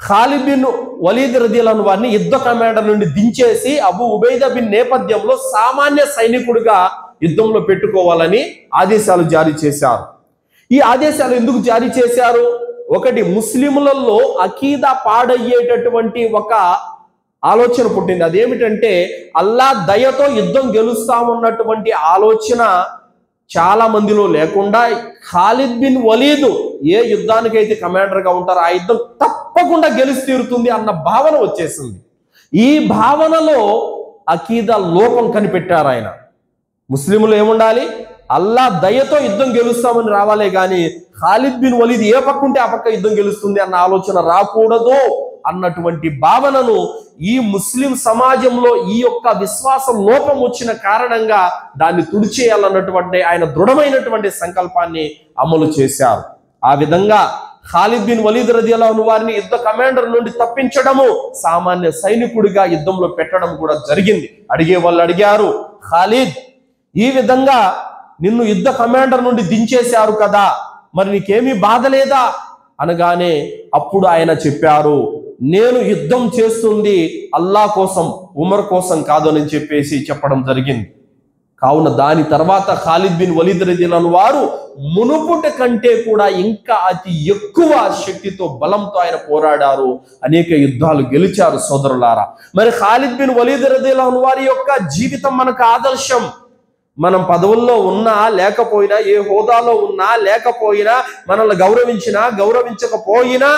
ఖాలిద్ బిన్ వలీద్ రదియల్లాహు అన్హు వారిని యుద్ధ కమాండర్ నుండి దించేసి అబూ ఉబైదా బిన్ నేపథ్యంలో సామాన్య సైనికుడిగా యుద్ధంలో పెట్టుకోవాలని ఆదేశాలు జారీ చేశారు. ఈ ఆదేశాలు ఎందుకు జారీ చేశారు? ఒకటి, ముస్లింలలో అకీదా పాడయ్యేటటువంటి ఒక ఆలోచన పుట్టింది. అదేమిటంటే అల్లాహ్ దయతో యుద్ధం గెలుస్తామన్నటువంటి ఆలోచన చాలా మందిలో లేకుండా ఖాలిద్ బిన్ వలీద్ ఏ యుద్ధానికైతే కమాండర్గా ఉంటారో ఆ యుద్ధం తప్పకుండా గెలిచి తీరుతుంది అన్న భావన వచ్చేసింది. ఈ భావనలో అకీదా లోపం కనిపెట్టారు ఆయన. ముస్లింలు ఏముండాలి? అల్లాహ్ దయతో యుద్ధం గెలుస్తామని రావాలే కానీ ఖాలిద్ బిన్ వలీద్ ఏ పక్క ఉంటే ఆ పక్క యుద్ధం గెలుస్తుంది అన్న ఆలోచన రాకూడదు అన్నటువంటి భావనను ఈ ముస్లిం సమాజంలో ఈ యొక్క విశ్వాసం లోపం వచ్చిన కారణంగా దాన్ని తుడిచేయాలన్నటువంటి ఆయన దృఢమైనటువంటి సంకల్పాన్ని అమలు చేశారు. ఆ విధంగా ఖాలిద్ బిన్ వలీద్ రదియల్లాహు అన్హు వారిని యుద్ధ కమాండర్ నుండి తప్పించడము, సామాన్య సైనికుడిగా యుద్ధంలో పెట్టడం కూడా జరిగింది. అడిగే వాళ్ళు అడిగారు, ఖాలిద్, ఈ విధంగా నిన్ను యుద్ధ కమాండర్ నుండి దించేశారు కదా, మరి నీకేమీ బాధ లేదా అనగానే అప్పుడు ఆయన చెప్పారు, నేను యుద్ధం చేస్తుంది అల్లా కోసం, ఉమర్ కోసం కాదు అని చెప్పేసి చెప్పడం జరిగింది. కావున దాని తర్వాత ఖాలిద్ బిన్ వలీద్ రదియల్లాహు వారు మునుపుట కంటే కూడా ఇంకా అతి ఎక్కువ శక్తితో, బలంతో ఆయన పోరాడారు, అనేక యుద్ధాలు గెలిచారు సోదరులారా. మరి ఖాలిద్ బిన్ వలీద్ రదియల్లాహు వారి యొక్క జీవితం మనకు ఆదర్శం. మనం పదవుల్లో ఉన్నా లేకపోయినా, ఏ హోదాలో ఉన్నా లేకపోయినా, మనల్ని గౌరవించినా గౌరవించకపోయినా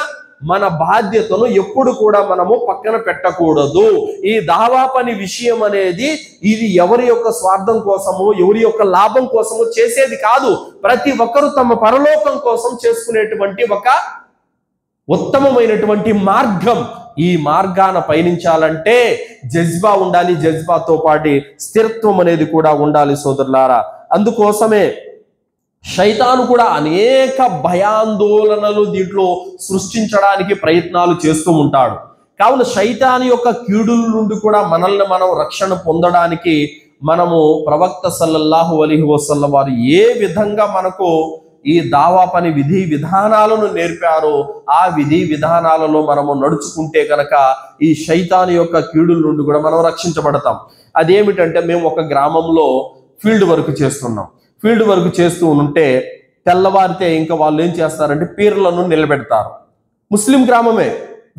మన బాధ్యతను ఎప్పుడు కూడా మనము పక్కన పెట్టకూడదు. ఈ దావా పని విషయం అనేది ఇది ఎవరి యొక్క స్వార్థం కోసము, ఎవరి యొక్క లాభం కోసము చేసేది కాదు. ప్రతి ఒక్కరూ తమ పరలోకం కోసం చేసుకునేటువంటి ఒక ఉత్తమమైనటువంటి మార్గం. ఈ మార్గాన పయనించాలంటే జజ్బా ఉండాలి, జజ్బాతో పాటు స్థిరత్వం అనేది కూడా ఉండాలి సోదరులారా. అందుకోసమే శైతాను కూడా అనేక భయాందోళనలు దీంట్లో సృష్టించడానికి ప్రయత్నాలు చేస్తూ ఉంటాడు. కావున శైతాను యొక్క కీడుల నుండి కూడా మనల్ని మనం రక్షణ పొందడానికి మనము ప్రవక్త సల్లల్లాహు అలైహి వసల్లం వారు ఏ విధంగా మనకు ఈ దావా పని విధి విధానాలను నేర్పారో ఆ విధి విధానాలలో మనము నడుచుకుంటే కనుక ఈ శైతాను యొక్క కీడుల నుండి కూడా మనం రక్షించబడతాం. అదేమిటంటే, మేము ఒక గ్రామంలో ఫీల్డ్ వర్క్ చేస్తున్నాం. ఫీల్డ్ వర్క్ చేస్తూ ఉంటే తెల్లవారితే ఇంకా వాళ్ళు ఏం చేస్తారంటే పీర్లను నిలబెడతారు. ముస్లిం గ్రామమే,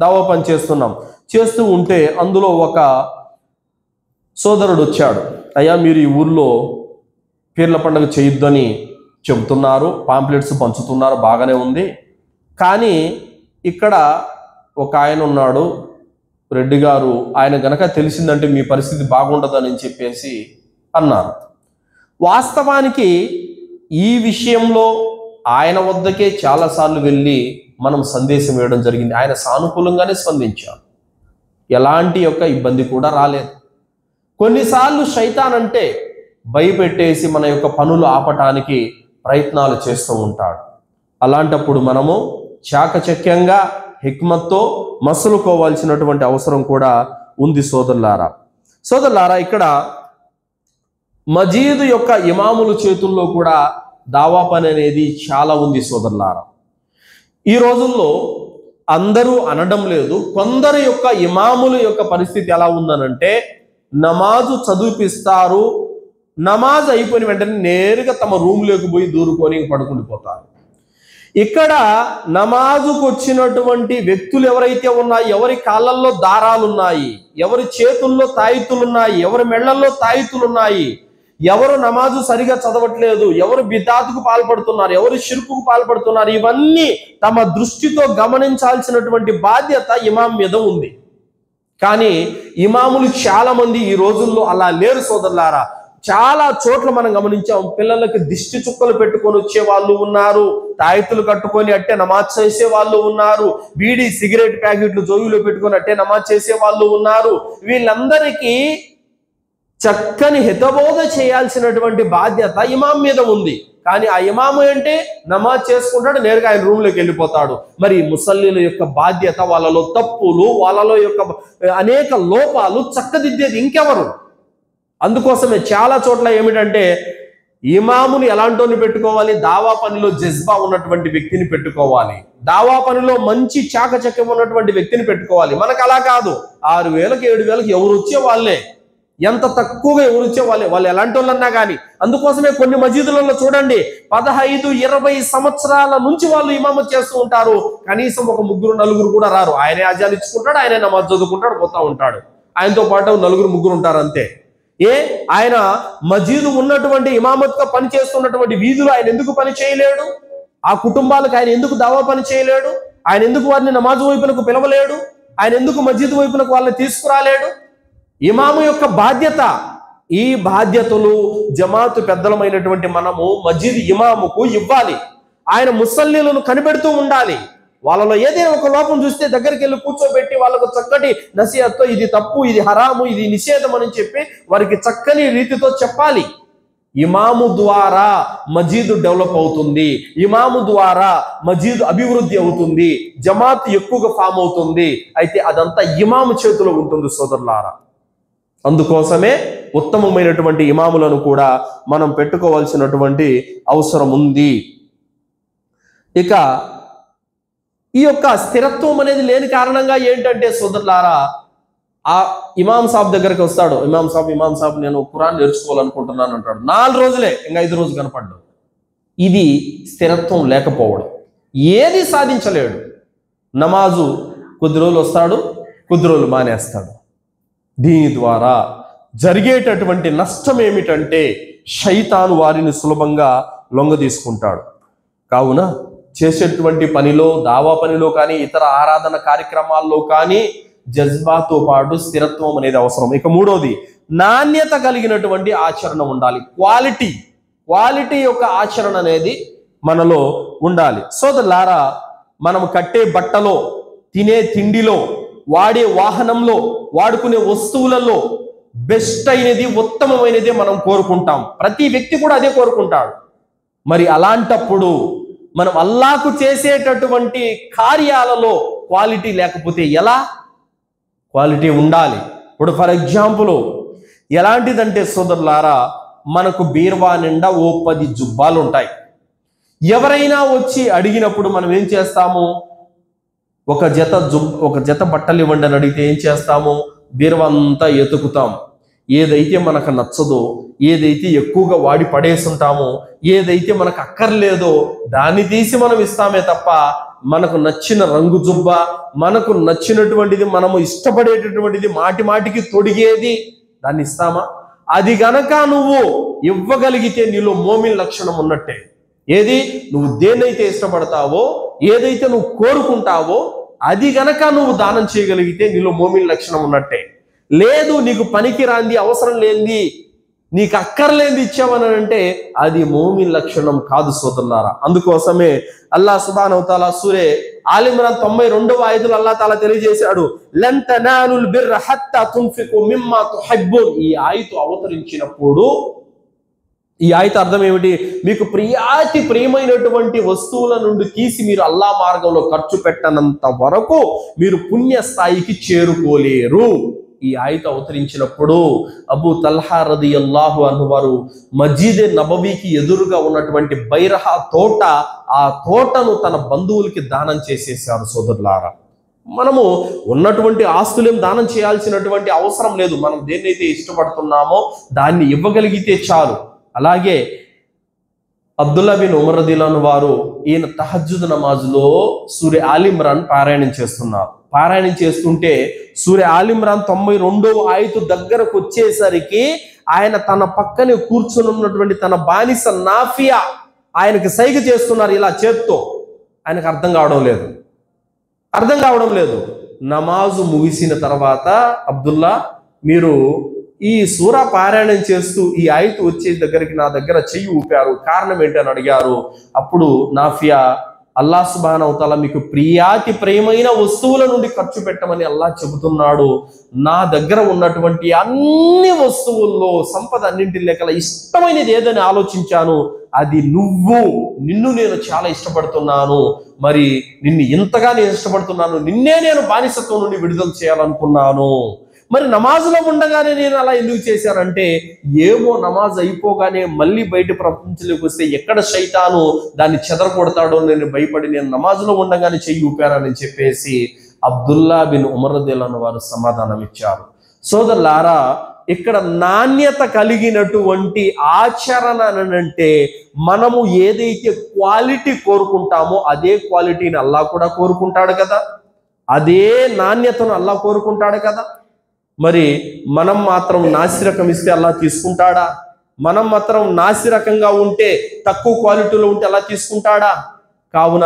దావా పని చేస్తున్నాం. చేస్తూ ఉంటే అందులో ఒక సోదరుడు వచ్చాడు. అయ్యా, మీరు ఈ ఊర్లో పీర్ల పండుగ చేయొద్దని చెబుతున్నారు, పాంప్లెట్స్ పంచుతున్నారు, బాగానే ఉంది. కానీ ఇక్కడ ఒక ఆయన ఉన్నాడు, రెడ్డి గారు, ఆయన గనక తెలిసిందంటే మీ పరిస్థితి బాగుండదని చెప్పేసి అన్నారు. వాస్తవానికి ఈ విషయంలో ఆయన వద్దకే చాలాసార్లు వెళ్ళి మనం సందేశం ఇవ్వడం జరిగింది. ఆయన సానుకూలంగానే స్పందించారు, ఎలాంటి యొక్క ఇబ్బంది కూడా రాలేదు. కొన్నిసార్లు శైతాన్ అంటే భయపెట్టేసి మన యొక్క పనులు ఆపటానికి ప్రయత్నాలు చేస్తూ ఉంటాడు. అలాంటప్పుడు మనము చాకచక్యంగా హిక్మత్తో మసలుకోవాల్సినటువంటి అవసరం కూడా ఉంది సోదరులారా. ఇక్కడ మజీద్ యొక్క ఇమాముల చేతుల్లో కూడా దావా పని అనేది చాలా ఉంది సోదరులారా. ఈ రోజుల్లో అందరూ అనడం లేదు, కొందరు యొక్క ఇమాముల యొక్క పరిస్థితి ఎలా ఉందనంటే, నమాజు చదివిపిస్తారు, నమాజ్ అయిపోయిన వెంటనే నేరుగా తమ రూమ్లోకి పోయి దూరుకొని పడుకుండిపోతారు. ఇక్కడ నమాజుకు వచ్చినటువంటి వ్యక్తులు ఎవరైతే ఉన్నాయి, ఎవరి కాళ్ళల్లో దారాలున్నాయి, ఎవరి చేతుల్లో తాయితులున్నాయి, ఎవరి మెళ్లల్లో తాయితులున్నాయి, ఎవరు నమాజు సరిగా చదవట్లేదు, ఎవరు బిదాతుకు పాల్పడుతున్నారు, ఎవరు షిర్కుకు పాల్పడుతున్నారు, ఇవన్నీ తమ దృష్టితో గమనించాల్సినటువంటి బాధ్యత ఇమాం మీద ఉంది. కానీ ఇమాములు చాలా మంది ఈ రోజుల్లో అలా లేరు సోదరులారా. చాలా చోట్ల మనం గమనించాం, పిల్లలకి దిష్టి చుక్కలు పెట్టుకొని వచ్చే వాళ్ళు ఉన్నారు, తాయితులు కట్టుకొని అట్టే నమాజ్ చేసే వాళ్ళు ఉన్నారు, బీడీ సిగరెట్ ప్యాకెట్లు జోబులో పెట్టుకొని అట్టే నమాజ్ చేసే వాళ్ళు ఉన్నారు. వీళ్ళందరికీ చక్కని హితబోధ చేయాల్సినటువంటి బాధ్యత ఇమాం మీద ఉంది. కానీ ఆ ఇమాము అంటే నమాజ్ చేసుకుంటాడు, నేరుగా ఆయన రూమ్లోకి వెళ్ళిపోతాడు. మరి ముసల్లీల యొక్క బాధ్యత, వాళ్ళలో తప్పులు, వాళ్ళలో యొక్క అనేక లోపాలు చక్కదిద్దేది ఇంకెవరు? అందుకోసమే చాలా చోట్ల ఏమిటంటే ఇమాముని ఎలాంటోని పెట్టుకోవాలి, దావా పనిలో జజ్బా ఉన్నటువంటి వ్యక్తిని పెట్టుకోవాలి, దావా పనిలో మంచి చాకచక్యం ఉన్నటువంటి వ్యక్తిని పెట్టుకోవాలి. మనకు అలా కాదు, 6,000కి 7,000కి ఎవరు వచ్చే వాళ్ళే, ఎంత తక్కువగా ఎవరు వచ్చే వాళ్ళే, వాళ్ళు ఎలాంటి వాళ్ళన్నా కానీ. అందుకోసమే కొన్ని మసీదులలో చూడండి 15-20 సంవత్సరాల నుంచి వాళ్ళు ఇమామత్ చేస్తూ ఉంటారు, కనీసం ఒక 3-4 కూడా రారు. ఆయనే అజాన్ ఇచ్చుకుంటాడు, ఆయనే నమాజ్ చదువుకుంటాడు, పోతా ఉంటాడు, ఆయనతో పాటు 4-3 ఉంటారు అంతే. ఆయన మసీదు ఉన్నటువంటి ఇమామత్గా పని చేస్తున్నటువంటి వీధులు ఆయన ఎందుకు పని చేయలేడు? ఆ కుటుంబాలకు ఆయన ఎందుకు దావా పని చేయలేడు? ఆయన ఎందుకు వారిని నమాజ్ వైపునకు పిలవలేడు? ఆయన ఎందుకు మసీదు వైపునకు వాళ్ళని తీసుకురాలేడు? ఇమాము యొక్క బాధ్యత. ఈ బాధ్యతలు జమాతు పెద్దలమైనటువంటి మనము మసీదు ఇమాముకు ఇవ్వాలి. ఆయన ముసల్లీలను కనిపెడుతూ ఉండాలి. వాళ్ళలో ఏదైనా ఒక లోపం చూస్తే దగ్గరికి వెళ్ళి కూర్చోబెట్టి వాళ్ళకు చక్కటి నసీహత్తో ఇది తప్పు, ఇది హరాము, ఇది నిషేధం అని చెప్పి వారికి చక్కని రీతితో చెప్పాలి. ఇమాము ద్వారా మసీదు డెవలప్ అవుతుంది, ఇమాము ద్వారా మసీదు అభివృద్ధి అవుతుంది, జమాత్ ఎక్కువగా ఫామ్ అవుతుంది. అయితే అదంతా ఇమాము చేతిలో ఉంటుంది సోదరులారా. అందుకోసమే ఉత్తమమైనటువంటి ఇమాములను కూడా మనం పెట్టుకోవాల్సినటువంటి అవసరం ఉంది. ఇక ఈ యొక్క స్థిరత్వం అనేది లేని కారణంగా ఏంటంటే సోదరులారా, ఆ ఇమాం సాబ్ దగ్గరికి వస్తాడు. ఇమాం సాబ్ నేను ఖురాన్ నేర్చుకోవాలనుకుంటున్నాను అంటాడు. 4 రోజులే, ఇంకా 5 రోజు కనపడ్డాడు. ఇది స్థిరత్వం లేకపోవడం. ఏది సాధించలేడు. నమాజు కొద్ది రోజులు వస్తాడు, కొద్ది రోజులు మానేస్తాడు. దీని ద్వారా జరిగేటటువంటి నష్టం ఏమిటంటే శైతాను వారిని సులభంగా లొంగ తీసుకుంటాడు. కావున చేసేటువంటి పనిలో, దావా పనిలో కానీ, ఇతర ఆరాధన కార్యక్రమాల్లో కానీ జజ్బాతో పాటు స్థిరత్వం అనేది అవసరం. ఇక మూడోది, నాణ్యత కలిగినటువంటి ఆచరణ ఉండాలి. క్వాలిటీ యొక్క ఆచరణ అనేది మనలో ఉండాలి. సోదరులారా, మనం కట్టే బట్టలో, తినే తిండిలో, వాడే వాహనంలో, వాడుకునే వస్తువులలో బెస్ట్ అయినది, ఉత్తమమైనది మనం కోరుకుంటాం. ప్రతి వ్యక్తి కూడా అదే కోరుకుంటాడు. మరి అలాంటప్పుడు మనం అల్లాహకు చేసేటటువంటి కార్యాలలో క్వాలిటీ లేకపోతే ఎలా? క్వాలిటీ ఉండాలి. ఇప్పుడు ఫర్ ఎగ్జాంపుల్ ఎలాంటిదంటే సోదరులారా, మనకు బీర్వా నిండా ఓ 10 జుబ్బాలు ఉంటాయి. ఎవరైనా వచ్చి అడిగినప్పుడు మనం ఏం చేస్తాము? ఒక జత బట్టలు ఇవ్వండి అని అడిగితే ఏం చేస్తాము? బీర్వా అంతా ఎతుకుతాం. ఏదైతే మనకు నచ్చదో, ఏదైతే ఎక్కువగా వాడి పడేస్తుంటామో, ఏదైతే మనకు అక్కర్లేదో దాన్ని తీసి మనం ఇస్తామే తప్ప మనకు నచ్చిన రంగు జుబ్బ, మనకు నచ్చినటువంటిది, మనము ఇష్టపడేటటువంటిది, మాటికి తొడిగేది దాన్ని ఇస్తామా? అది గనక నువ్వు ఇవ్వగలిగితే నీలో మోమిన్ లక్షణం ఉన్నట్టే. ఏది? నువ్వు దేన్నైతే ఇష్టపడతావో, ఏదైతే నువ్వు కోరుకుంటావో అది గనక నువ్వు దానం చేయగలిగితే నీలో మోమిన్ లక్షణం ఉన్నట్టే. లేదు, నీకు పనికి రాంది, అవసరం లేనిది, నీకు అక్కర్లేనిది ఇచ్చావని అంటే అది మోమిన్ లక్షణం కాదు సోదరులారా. అందుకోసమే అల్లాహ్ సుబ్హానహు వ తఆలా సూరే ఆల్ ఇమ్రాన్ 92వ ఆయతలో అల్లాహ్ తాలా తెలియజేశాడు, లన్ తనాలుల్ బిర్ర హత్తా తుంఫికు మిమ్మా తుహిబ్బూన్. ఈ ఆయత అవతరించినప్పుడు ఈ ఆయత అర్థం ఏమిటి? మీకు ప్రియమైనటువంటి వస్తువుల నుండి తీసి మీరు అల్లాహ్ మార్గంలో ఖర్చు పెట్టనంత వరకు మీరు పుణ్య స్థాయికి చేరుకోలేరు. ఈ ఆయత అవతరించినప్పుడు అబూ తల్హా రదియల్లాహు అన్హు వారు మస్జిద్ నబవీకి ఎదురుగా ఉన్నటువంటి బైరహా తోట, ఆ తోటను తన బంధువులకి దానం చేసేసారు. సోదరులారా, మనము ఉన్నటువంటి ఆస్తులేం దానం చేయాల్సినటువంటి అవసరం లేదు. మనం దేన్నైతే ఇష్టపడుతున్నామో దాన్ని ఇవ్వగలిగితే చాలు. అలాగే అబ్దుల్లా బిన్ ఉమర్ రదియల్లాహు వారు ఈయన తహజ్జుద్ నమాజులో సూరే ఆల్ ఇమ్రాన్ పారాయణం చేస్తున్నారు. పారాయణం చేస్తుంటే సూరే ఆల్ ఇమ్రాన్ 92వ ఆయతు దగ్గరకు వచ్చేసరికి ఆయన తన పక్కనే కూర్చుని ఉన్నటువంటి తన బానిస నాఫియా ఆయనకి సైగ చేస్తున్నారు ఇలా చేత్తో. ఆయనకు అర్థం కావడం లేదు. నమాజు ముగిసిన తర్వాత అబ్దుల్లా, మీరు ఈ సూరా పారాయణం చేస్తూ ఈ ఆయతు వచ్చే దగ్గరికి నా దగ్గర చెయ్యి ఊపారు, కారణం ఏంటని అడిగారు. అప్పుడు నాఫియా, అల్లాహ్ సుబ్హానహు వ తఆలా మీకు ప్రియమైన వస్తువుల నుండి ఖర్చు పెట్టమని అల్లాహ్ చెబుతున్నాడు. నా దగ్గర ఉన్నటువంటి అన్ని వస్తువుల్లో, సంపద అన్నింటి లెక్కల ఇష్టమైనది ఏదని ఆలోచించాను. అది నిన్ను నేను చాలా ఇష్టపడుతున్నాను. మరి నిన్ను ఇంతగా నేను ఇష్టపడుతున్నాను, నిన్నే నేను బానిసత్వం నుండి విడుదల చేయాలనుకున్నాను. మరి నమాజులో ఉండగానే నేను అలా ఎందుకు చేశానంటే, ఏమో నమాజ్ అయిపోగానే మళ్ళీ బయట ప్రపంచంలోకి వస్తే ఎక్కడ శైతాను దాన్ని చెదరగొడతాడో నేను భయపడి నేను నమాజులో ఉండగానే చెయ్యి ఊపానని చెప్పేసి అబ్దుల్లా బిన్ ఉమర్ రదియల్లాహు వారు సమాధానం ఇచ్చారు. సోదరులారా, ఇక్కడ నాణ్యత కలిగినటువంటి ఆచరణ అంటే మనము ఏదైతే క్వాలిటీ కోరుకుంటామో అదే క్వాలిటీని అల్లాహ్ కూడా కోరుకుంటాడు కదా, అదే నాణ్యతను అల్లాహ్ కోరుకుంటాడు కదా. మరి మనం మాత్రం నాసిరకం ఇస్తే అల్లాహ్ తీసుకుంటాడా? మనం మాత్రం నాసిరకంగా ఉంటే, తక్కువ క్వాలిటీలో ఉంటే అల్లాహ్ తీసుకుంటాడా? కావున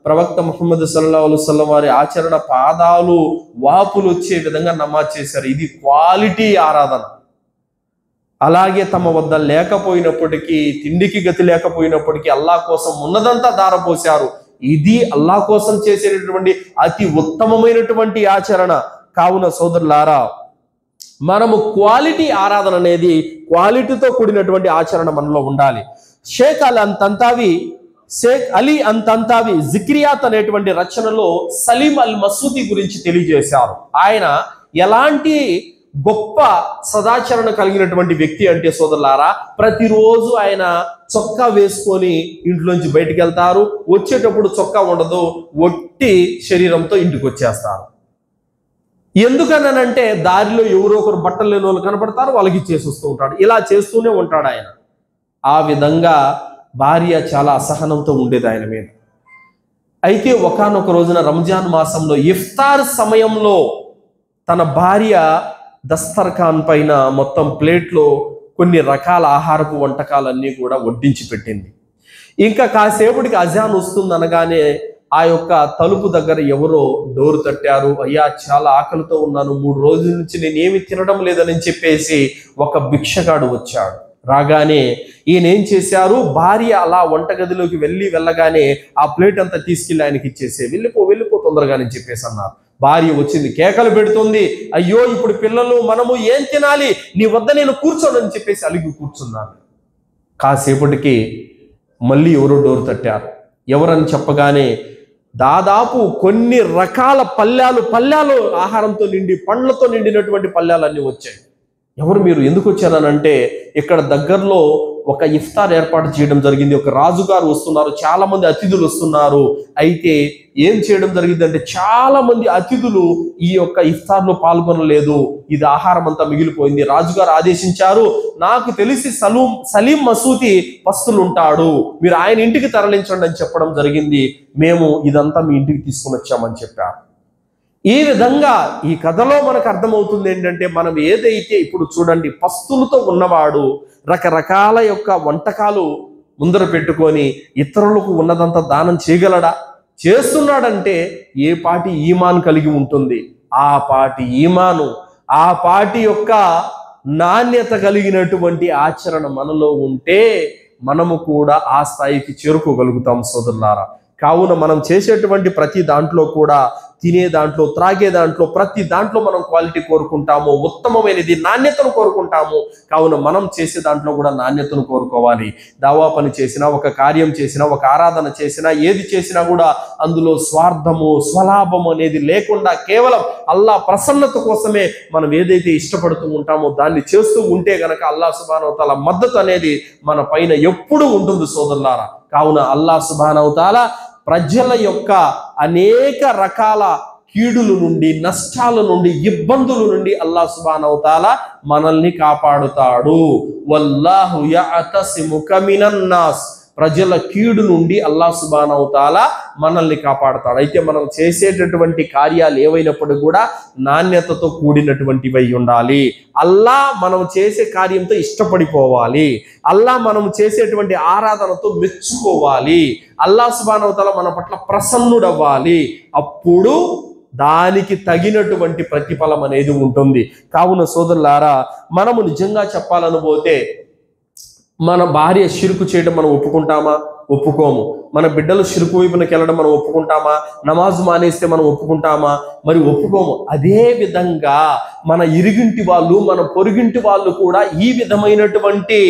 ప్రవక్త ముహమ్మద్ సల్లల్లాహు అలైహి వసల్లం వారి ఆచరణ పాదాలు వాపులు వచ్చే విధంగా నమాజ్ చేశారు. ఇది క్వాలిటీ ఆరాధన. అలాగే తమ వద్ద లేకపోయినప్పటికీ, తిండికి గతి లేకపోయినప్పటికీ అల్లాహ్ కోసం ఉన్నదంతా దారపోశారు. ఇది అల్లాహ్ కోసం చేసేటటువంటి అతి ఉత్తమమైనటువంటి ఆచరణ. కావున సోదరులారా, మనము క్వాలిటీ ఆరాధన అనేది, క్వాలిటీతో కూడినటువంటి ఆచరణ మనలో ఉండాలి. షేక్ అలీ అంతంతావి జిక్రియాత్ అనేటువంటి రచనలో సలీం అల్ మసూది గురించి తెలియజేశారు. ఆయన ఎలాంటి గొప్ప సదాచరణ కలిగినటువంటి వ్యక్తి అంటే సోదరులారా, ప్రతిరోజు ఆయన చొక్కా వేసుకొని ఇంట్లోంచి బయటికి వెళ్తారు. వచ్చేటప్పుడు చొక్కా ఉండదు, ఒట్టి శరీరంతో ఇంటికి వచ్చేస్తారు. ఎందుకనంటే దారిలో ఎవరో ఒకరు బట్టలు లేని వాళ్ళు కనపడతారు, వాళ్ళకి ఇచ్చేసి వస్తూ ఉంటాడు. ఇలా చేస్తూనే ఉంటాడు ఆయన. ఆ విధంగా భార్య చాలా అసహనంతో ఉండేది ఆయన మీద. అయితే ఒకానొక రోజున రంజాన్ మాసంలో ఇఫ్తార్ సమయంలో తన భార్య దస్తర్ఖాన్ పైన మొత్తం ప్లేట్లో కొన్ని రకాల ఆహారపు వంటకాలన్నీ కూడా వడ్డించి పెట్టింది. ఇంకా కాసేపటికి అజాన్ వస్తుంది అనగానే ఆ యొక్క తలుపు దగ్గర ఎవరో డోరు తట్టారు. అయ్యా, చాలా ఆకలితో ఉన్నాను, 3 రోజుల నుంచి నేనేమి తినడం లేదని చెప్పేసి ఒక భిక్షగాడు వచ్చాడు. రాగానే ఈయన ఏం చేశారు, భార్య అలా వంటగదిలోకి వెళ్ళగానే ఆ ప్లేట్ అంతా తీసుకెళ్ళి ఆయనకి ఇచ్చేసి వెళ్ళిపో తొందరగానే చెప్పేసి అన్నారు. భార్య వచ్చింది, కేకలు పెడుతుంది, అయ్యో ఇప్పుడు పిల్లలు మనము ఏం తినాలి, నీ వద్ద నేను కూర్చోనని చెప్పేసి అలిగి కూర్చున్నాను. కాసేపటికి మళ్ళీ ఎవరో డోరు తట్టారు. ఎవరని చెప్పగానే దాదాపు కొన్ని రకాల పళ్ళాలు ఆహారంతో నిండి పండ్లతో నిండినటువంటి పళ్ళాలన్నీ వచ్చాయి. ఎవరు మీరు, ఎందుకు వచ్చారనంటే ఇక్కడ దగ్గరలో ఒక ఇఫ్తార్ ఏర్పాటు చేయడం జరిగింది. ఒక రాజుగారు వస్తున్నారు, చాలా మంది అతిథులు వస్తున్నారు. అయితే ఏం చేయడం జరిగిందంటే చాలా మంది అతిథులు ఈ యొక్క ఇఫ్తార్లో పాల్గొనలేదు, ఇది ఆహారం అంతా మిగిలిపోయింది. రాజుగారు ఆదేశించారు, నాకు తెలిసి సలీం మసూతి పస్తులు ఉంటాడు, మీరు ఆయన ఇంటికి తరలించండి అని చెప్పడం జరిగింది. మేము ఇదంతా మీ ఇంటికి తీసుకుని వచ్చామని చెప్పారు. ఈ విధంగా ఈ కథలో మనకు అర్థమవుతుంది ఏంటంటే, మనం ఏదైతే ఇప్పుడు చూడండి, పస్తులతో ఉన్నవాడు రకరకాల యొక్క వంటకాలు ముందర పెట్టుకొని ఇతరులకు ఉన్నదంతా దానం చేయగలడా? చేస్తున్నాడంటే ఏ పాటి ఈమాన్ కలిగి ఉంటుంది. ఆ పాటి ఈమాను, ఆ పాటి యొక్క నాణ్యత కలిగినటువంటి ఆచరణ మనలో ఉంటే మనము కూడా ఆ స్థాయికి చేరుకోగలుగుతాం సోదరులారా. కావున మనం చేసేటువంటి ప్రతి దాంట్లో కూడా, తినే దాంట్లో, త్రాగే దాంట్లో, ప్రతి దాంట్లో మనం క్వాలిటీ కోరుకుంటాము, ఉత్తమమైనది నాణ్యతను కోరుకుంటాము. కావున మనం చేసే దాంట్లో కూడా నాణ్యతను కోరుకోవాలి. దావా పని చేసినా, ఒక కార్యం చేసినా, ఒక ఆరాధన చేసినా, ఏది చేసినా కూడా అందులో స్వార్థము, స్వలాభము అనేది లేకుండా కేవలం అల్లాహ్ ప్రసన్నత కోసమే మనం ఏదైతే ఇష్టపడుతూ ఉంటామో దాన్ని చేస్తూ ఉంటే గనక అల్లాహ్ సుబ్హానహు వ తఆలా మద్దతు అనేది మన పైన ఎప్పుడూ ఉంటుంది సోదరులారా. కావున అల్లాహ్ సుబ్హానహు వ తఆలా ప్రజల యొక్క అనేక రకాల కీడుల నుండి, నష్టాల నుండి, ఇబ్బందుల నుండి అల్లాహ్ సుబ్హానహు వ తఆలా మనల్ని కాపాడుతాడు. వల్లాహు యఅతసిముక మినన్నాస్, ప్రజల కీడు నుండి అల్లాహ్ సుబ్హానహు వ తఆలా మనల్ని కాపాడుతాడు. అయితే మనం చేసేటటువంటి కార్యాలు ఏవైనప్పుడు కూడా నాణ్యతతో కూడినటువంటివై ఉండాలి. అల్లాహ్ మనం చేసే కార్యంతో ఇష్టపడిపోవాలి. అల్లాహ్ మనం చేసేటువంటి ఆరాధనతో మెచ్చుకోవాలి. అల్లాహ్ సుబ్హానహు వ తఆలా మన పట్ల ప్రసన్నుడవ్వాలి. అప్పుడు దానికి తగినటువంటి ప్రతిఫలం అనేది ఉంటుంది. కావున సోదరులారా, మనము నిజంగా చెప్పాలనుపోతే మన భార్య షిరుకు చేయడం మనం ఒప్పుకుంటామా? ఒప్పుకోము. మన బిడ్డలు షిరుకు వైపునకి వెళ్ళడం మనం ఒప్పుకుంటామా? నమాజ్ మానేస్తే మనం ఒప్పుకుంటామా? మరి ఒప్పుకోము. అదే విధంగా మన ఇరుగింటి వాళ్ళు, మన పొరుగింటి వాళ్ళు కూడా ఈ విధమైనటువంటి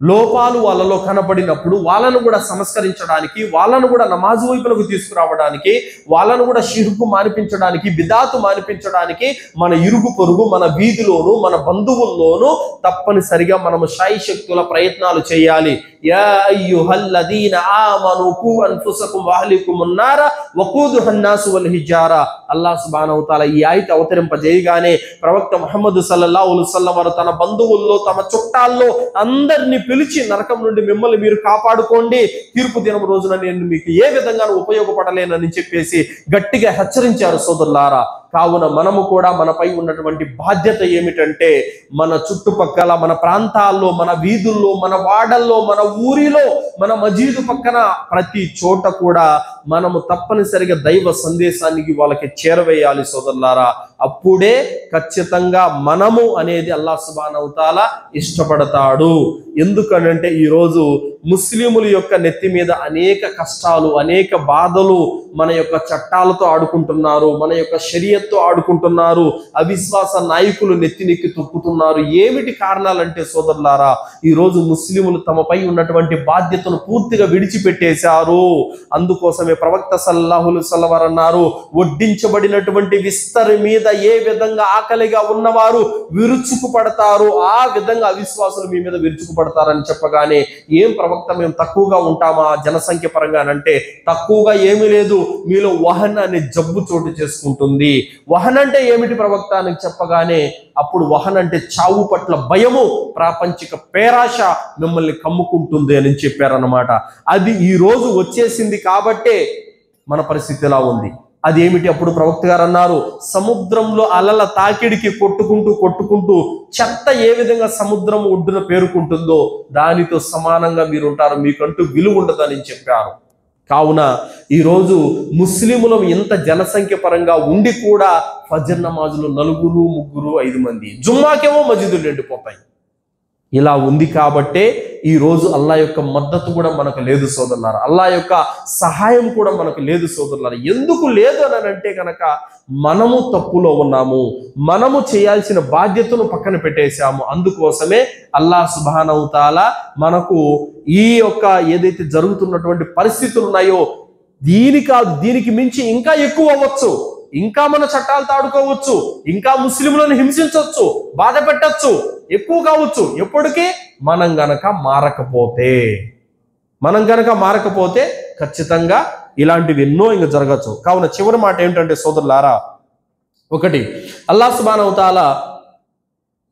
లోపాలు వాళ్ళలో కనపడినప్పుడు వాళ్ళను కూడా సంస్కరించడానికి, వాళ్ళను కూడా నమాజు వైపులకు తీసుకురావడానికి, వాళ్ళను కూడా షిర్కు మానిపించడానికి, బిదాతు మానిపించడానికి మన ఇరుగు పొరుగు, మన వీధిలోను, మన బంధువుల్లోనూ తప్పనిసరిగా మనము శాయశక్తుల ప్రయత్నాలు చేయాలి. యా అయ్యుహల్లదీన ఆమను ఖూ అన్ఫుసకుం వఅహ్లికుమున్ నార వఖూదుహన్ నాసు వల్ హిజారా. అల్లాహ్ సుబ్హానహు వ తఆలా ఈ ఆయత అవతరింపజేయగానే ప్రవక్త ముహమ్మద్ సల్లల్లాహు అలైహి వసల్లం వారు తన బంధువుల్లో, తమ చుట్టాల్లో అందరినీ పిలిచి, నరకం నుండి మిమ్మల్ని మీరు కాపాడుకోండి, తీర్పు దినం రోజున నేను మీకు ఏ విధంగా ఉపయోగపడలేనని చెప్పేసి గట్టిగా హెచ్చరించారు సోదరులారా. కావున మనము కూడా మనపై ఉన్నటువంటి బాధ్యత ఏమిటంటే, మన చుట్టుపక్కల, మన ప్రాంతాల్లో, మన వీధుల్లో, మన వాడల్లో, మన ఊరిలో, మన మజీదు పక్కన ప్రతి చోట కూడా మనము తప్పనిసరిగా దైవ సందేశానికి వాళ్ళకి చేరవేయాలి సోదరులారా. అప్పుడే ఖచ్చితంగా మనము అనేది అల్లాహ్ సుబ్హానహు వ తఆలా ఇష్టపడతాడు. ఎందుకనంటే ఈరోజు ముస్లిముల యొక్క నెత్తి మీద అనేక కష్టాలు, అనేక బాధలు, మన యొక్క చట్టాలతో ఆడుకుంటున్నారు, మన యొక్క షరియత్తో ఆడుకుంటున్నారు, అవిశ్వాస నాయకులు నెత్తినెక్కి తొక్కుతున్నారు. ఏమిటి కారణాలంటే సోదరులారా, ఈరోజు ముస్లిములు తమపై ఉన్నటువంటి బాధ్యతను పూర్తిగా విడిచిపెట్టేశారు. అందుకోసమే ప్రవక్త సల్లల్లాహు అలైహి వసల్లం వారు అన్నారు, వడ్డించబడినటువంటి విస్తరి మీద ఏ విధంగా ఆకలిగా ఉన్నవారు విరుచుకు పడతారు, ఆ విధంగా అవిశ్వాసులు మీ మీద విరుచుకు పడతారని చెప్పగానే, ఏం ప్రవక్త మేము తక్కువగా ఉంటామా జనసంఖ్య పరంగా అంటే, తక్కువగా ఏమీ లేదు, మీలో వహన్ అనే జబ్బు చోటు చేసుకుంటుంది. వహన్ అంటే ఏమిటి ప్రవక్త అని చెప్పగానే, అప్పుడు వహన్ అంటే చావు పట్ల భయము, ప్రాపంచిక పేరాశ మిమ్మల్ని కమ్ముకుంటుంది అని చెప్పారన్నమాట. అది ఈ రోజు వచ్చేసింది కాబట్టే మన పరిస్థితి ఎలా ఉంది. అదేమిటి? అప్పుడు ప్రవక్త గారు అన్నారు, సముద్రంలో అలల తాకిడికి కొట్టుకుంటూ చెత్త ఏ విధంగా సముద్రం ఒడ్డున పేరుకుంటుందో దానితో సమానంగా మీరు ఉంటారు, మీకంటూ విలువ ఉండదని చెప్పారు. కావున ఈరోజు ముస్లిములం ఇంత జనసంఖ్య పరంగా ఉండి కూడా ఫజర్ నమాజులు 4, 3, 5 మంది, జుమ్మాకేమో మస్జిదులు నిండిపోతాయి. ఇలా ఉంది కాబట్టే ఈరోజు అల్లా యొక్క మద్దతు కూడా మనకు లేదు సోదరులారా, అల్లా యొక్క సహాయం కూడా మనకు లేదు సోదరులారా. ఎందుకు లేదు అని అంటే కనుక, మనము తప్పులో ఉన్నాము, మనము చేయాల్సిన బాధ్యతను పక్కన పెట్టేశాము. అందుకోసమే అల్లాహ్ సుబ్హానహు వ తఆలా మనకు ఈ యొక్క ఏదైతే జరుగుతున్నటువంటి పరిస్థితులు ఉన్నాయో, దీనికి మించి ఇంకా ఎక్కువ అవ్వచ్చు, ఇంకా మన చట్టాలు తాడుకోవచ్చు, ఇంకా ముస్లింలను హింసించవచ్చు, బాధ పెట్టచ్చు, ఎక్కువ కావచ్చు. ఎప్పటికీ మనం గనక మారకపోతే ఖచ్చితంగా ఇలాంటివి ఎన్నో ఇంకా జరగచ్చు. కావున చివరి మాట ఏమిటంటే సోదరులారా, ఒకటి, అల్లాహ్ సుబ్హానహు వ తఆలా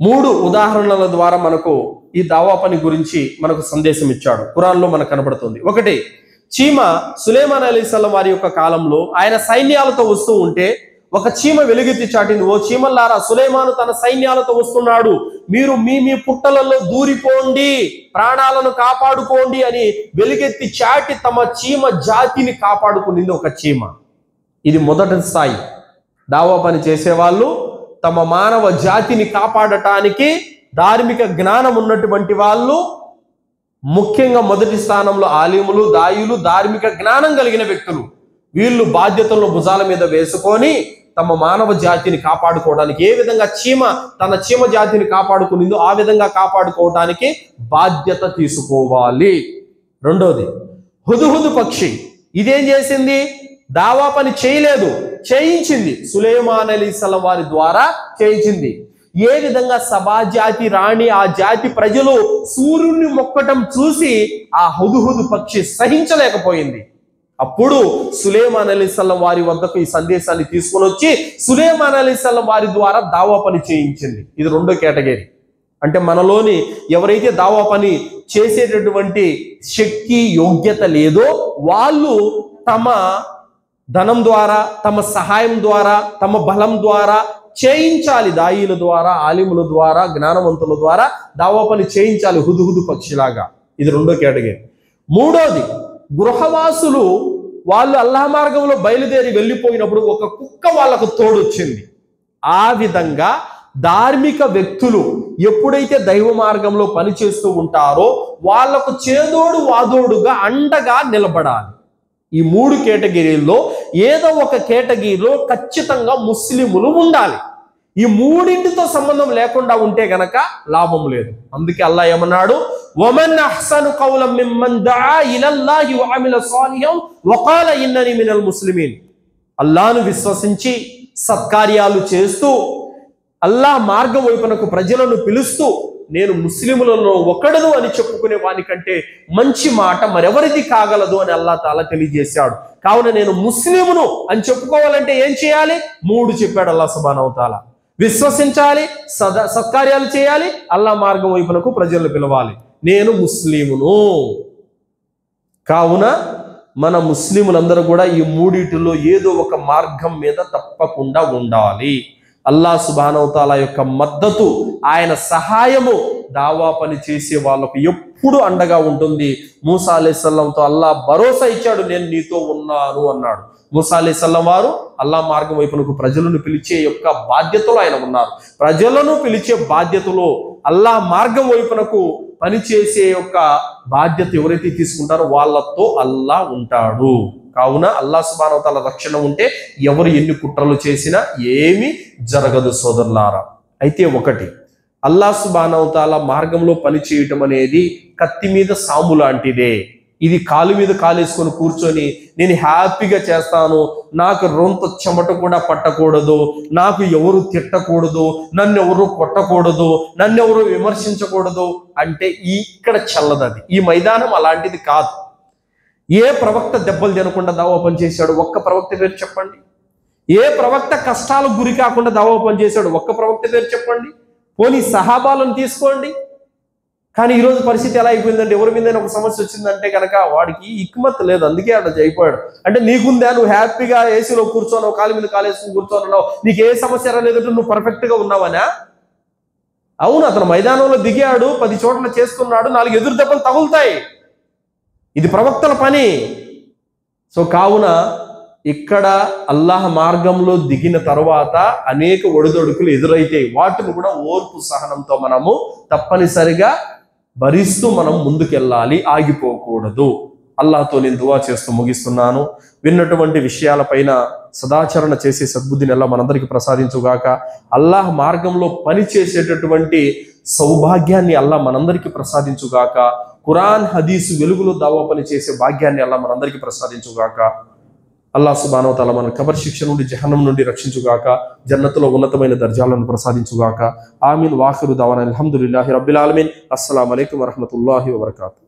3 ఉదాహరణల ద్వారా మనకు ఈ దావా పని గురించి మనకు సందేశం ఇచ్చాడు. ఖురాన్లో మనకు కనబడుతుంది. ఒకటి, చీమ సులైమాన్ అలైహిస్సలాం వారి యొక్క కాలంలో ఆయన సైన్యాలతో వస్తూ ఉంటే ఒక చీమ వెలుగెత్తి చాటింది, ఓ చీమల్లారా, సులైమాను తన సైన్యాలతో వస్తున్నాడు, మీరు మీ పుట్టలలో దూరిపోండి, ప్రాణాలను కాపాడుకోండి అని వెలుగెత్తి చాటి తమ చీమ జాతిని కాపాడుకునింది ఒక చీమ. ఇది మొదటి స్థాయి. దావా పని చేసేవాళ్ళు తమ మానవ జాతిని కాపాడటానికి ధార్మిక జ్ఞానం ఉన్నటువంటి వాళ్ళు, ముఖ్యంగా మొదటి స్థానంలో ఆలిములు, దాయులు, ధార్మిక జ్ఞానం కలిగిన వ్యక్తులు, వీళ్ళు బాధ్యతలను భుజాల మీద వేసుకొని తమ మానవ జాతిని కాపాడుకోవడానికి, ఏ విధంగా చీమ తన చీమ జాతిని కాపాడుకునిందో ఆ విధంగా కాపాడుకోవడానికి బాధ్యత తీసుకోవాలి. రెండోది, హుదుహుదు పక్షి. ఇదేం చేసింది? దావా పని చేయలేదు, చేయించింది, సులైమాన్ అలైహిస్సలాం వారి ద్వారా చేయించింది. ఏ విధంగా సబా జాతి రాణి, ఆ జాతి ప్రజలు సూర్యుడిని మొక్కటం చూసి ఆ హుదుహుదు పక్షి సహించలేకపోయింది. అప్పుడు సులైమాన్ అలైహిస్సలాం వారి వద్దకు ఈ సందేశాన్ని తీసుకొని వచ్చి సులైమాన్ అలైహిస్సలాం వారి ద్వారా దావా పని చేయించింది. ఇది రెండో కేటగిరీ. అంటే మనలోని ఎవరైతే దావా పని చేసేటటువంటి శక్తి, యోగ్యత లేదో వాళ్ళు తమ ధనం ద్వారా, తమ సహాయం ద్వారా, తమ బలం ద్వారా చేయించాలి. దాయిల ద్వారా, ఆలిముల ద్వారా, జ్ఞానవంతుల ద్వారా దావా పని చేయించాలి, హుదుహుదు పక్షిలాగా. ఇది రెండో కేటగిరీ. మూడోది, గృహవాసులు వాళ్ళు అల్లాహ్ మార్గంలో బయలుదేరి వెళ్ళిపోయినప్పుడు ఒక కుక్క వాళ్ళకు తోడొచ్చింది. ఆ విధంగా ధార్మిక వ్యక్తులు ఎప్పుడైతే దైవ మార్గంలో పనిచేస్తూ ఉంటారో వాళ్లకు చేదోడు వాదోడుగా అండగా నిలబడాలి. ఈ 3 కేటగిరీల్లో ఏదో ఒక కేటగిరీలో ఖచ్చితంగా ముస్లిములు ఉండాలి. ఈ మూడింటితో సంబంధం లేకుండా ఉంటే గనక లాభం లేదు. అందుకే అల్లాహ్ ఏమన్నాడు, వమన్ అహ్సను కౌలం మిమ్మన్ దఆ ఇలల్లాహి వఅమిల సాలిహం వఖాల ఇన్నని మినల్ ముస్లిమీన్. అల్లాహ్ను విశ్వసించి సత్కార్యాలు చేస్తూ అల్లాహ్ మార్గం వైపునకు ప్రజలను పిలుస్తూ నేను ముస్లిములలో ఒకడును అని చెప్పుకునే వానికంటే మంచి మాట మరెవరిది కాగలదు అని అల్లాహ్ తాలా తెలియజేశాడు. కావున నేను ముస్లిమును అని చెప్పుకోవాలంటే ఏం చేయాలి? 3 చెప్పాడు అల్లాహ్ సుబ్హానహు వ తఆలా. విశ్వసించాలి, సత్కార్యాలు చేయాలి, అల్లాహ్ మార్గం వైపునకు ప్రజలను పిలవాలి, నేను ముస్లిమును. కావున మన ముస్లిములందరూ కూడా ఈ మూడిటిలో ఏదో ఒక మార్గం మీద తప్పకుండా ఉండాలి. అల్లాహ్ సుబ్హానహు వ తఆలా యొక్క మద్దతు, ఆయన సహాయము దావా పని చేసే వాళ్ళకు ఎప్పుడు అండగా ఉంటుంది. మూసా అలైహిస్సలాంతో అల్లాహ్ భరోసా ఇచ్చాడు, నేను నీతో ఉన్నాను అన్నాడు. మూసా అలైహిస్సలాం వారు అల్లాహ్ మార్గం వైపునకు ప్రజలను పిలిచే యొక్క బాధ్యతలో ఆయన ఉన్నారు. ప్రజలను పిలిచే బాధ్యతలో అల్లాహ్ మార్గం వైపునకు పనిచేసే యొక్క బాధ్యత ఎవరైతే తీసుకుంటారో వాళ్ళతో అల్లాహ్ ఉంటాడు. కావున అల్లాహ్ సుబ్హానహు వ తఆలా రక్షణ ఉంటే ఎవరు ఎన్ని కుట్రలు చేసినా ఏమీ జరగదు సోదరులారా. అయితే ఒకటి, అల్లాహ్ సుబ్హానహు వ తఆలా మార్గంలో పని చేయటం అనేది కత్తి మీద సాము లాంటిదే. ఇది కాలు మీద కాలేసుకొని కూర్చొని నేను హ్యాపీగా చేస్తాను, నాకు రొంత చెమట కూడా పట్టకూడదు, నాకు ఎవరు తిట్టకూడదు, నన్ను ఎవరు కొట్టకూడదు, నన్ను ఎవరు విమర్శించకూడదు అంటే ఇక్కడ చల్లదు. అది ఈ మైదానం అలాంటిది కాదు. ఏ ప్రవక్త దెబ్బలు తినకుండా దావా పని చేశాడు? ఒక్క ప్రవక్త పేరు చెప్పండి. ఏ ప్రవక్త కష్టాలకు గురి కాకుండా దావా పని చేశాడు? ఒక్క ప్రవక్త పేరు చెప్పండి. పోనీ సహాబాలను తీసుకోండి. కానీ ఈరోజు పరిస్థితి ఎలా అయిపోయిందంటే, ఎవరి మీద ఒక సమస్య వచ్చిందంటే కనుక వాడికి హిక్మత్ లేదు, అందుకే అట్లా అయిపోయాడు. అంటే నీకుందా, నువ్వు హ్యాపీగా ఏసీలో కూర్చోన్నావు, కాలు మీద కాలేసుకుని కూర్చోనున్నావు, నీకు ఏ సమస్య రాలేదంటే నువ్వు పర్ఫెక్ట్గా ఉన్నావనా? అవును, అతను మైదానంలో దిగాడు, 10 చోట్ల చేస్తున్నాడు, 4 ఎదురు దెబ్బలు తగులుతాయి. ఇది ప్రవక్తల పని. సో కావున ఇక్కడ అల్లాహ్ మార్గంలో దిగిన తర్వాత అనేక ఒడిదొడుకులు ఎదురైతాయి. వాటిని కూడా ఓర్పు సహనంతో మనము తప్పనిసరిగా భరిస్తూ మనం ముందుకెళ్ళాలి, ఆగిపోకూడదు. అల్లాహ్తో నేను దువా చేస్తూ ముగిస్తున్నాను. విన్నటువంటి విషయాలపైన సదాచరణ చేసే సద్బుద్ధిని అల్లాహ్ మనందరికీ ప్రసాదించుగాక. అల్లాహ్ మార్గంలో పని చేసేటటువంటి సౌభాగ్యాన్ని అల్లాహ్ మనందరికీ ప్రసాదించుగాక. ఖురాన్ హదీసు వెలుగులో దావా పని చేసే భాగ్యాన్ని అల్లాహ్ మనందరికీ ప్రసాదించుగాక. అల్లాహ్ సుబ్హానహు వ తఆలా మన కబర్ శిక్ష నుండి, జహన్నం నుండి రక్షించుగాక. జన్నతులో ఉన్నతమైన దర్జాలను ప్రసాదించుగాక. ఆమీన్. వాఖిరు దవానా అల్హమ్దులిల్లాహి రబ్బిల్ ఆలమీన్. అస్సలాము అలైకుం వరహ్మతుల్లాహి వబరకాతుహు.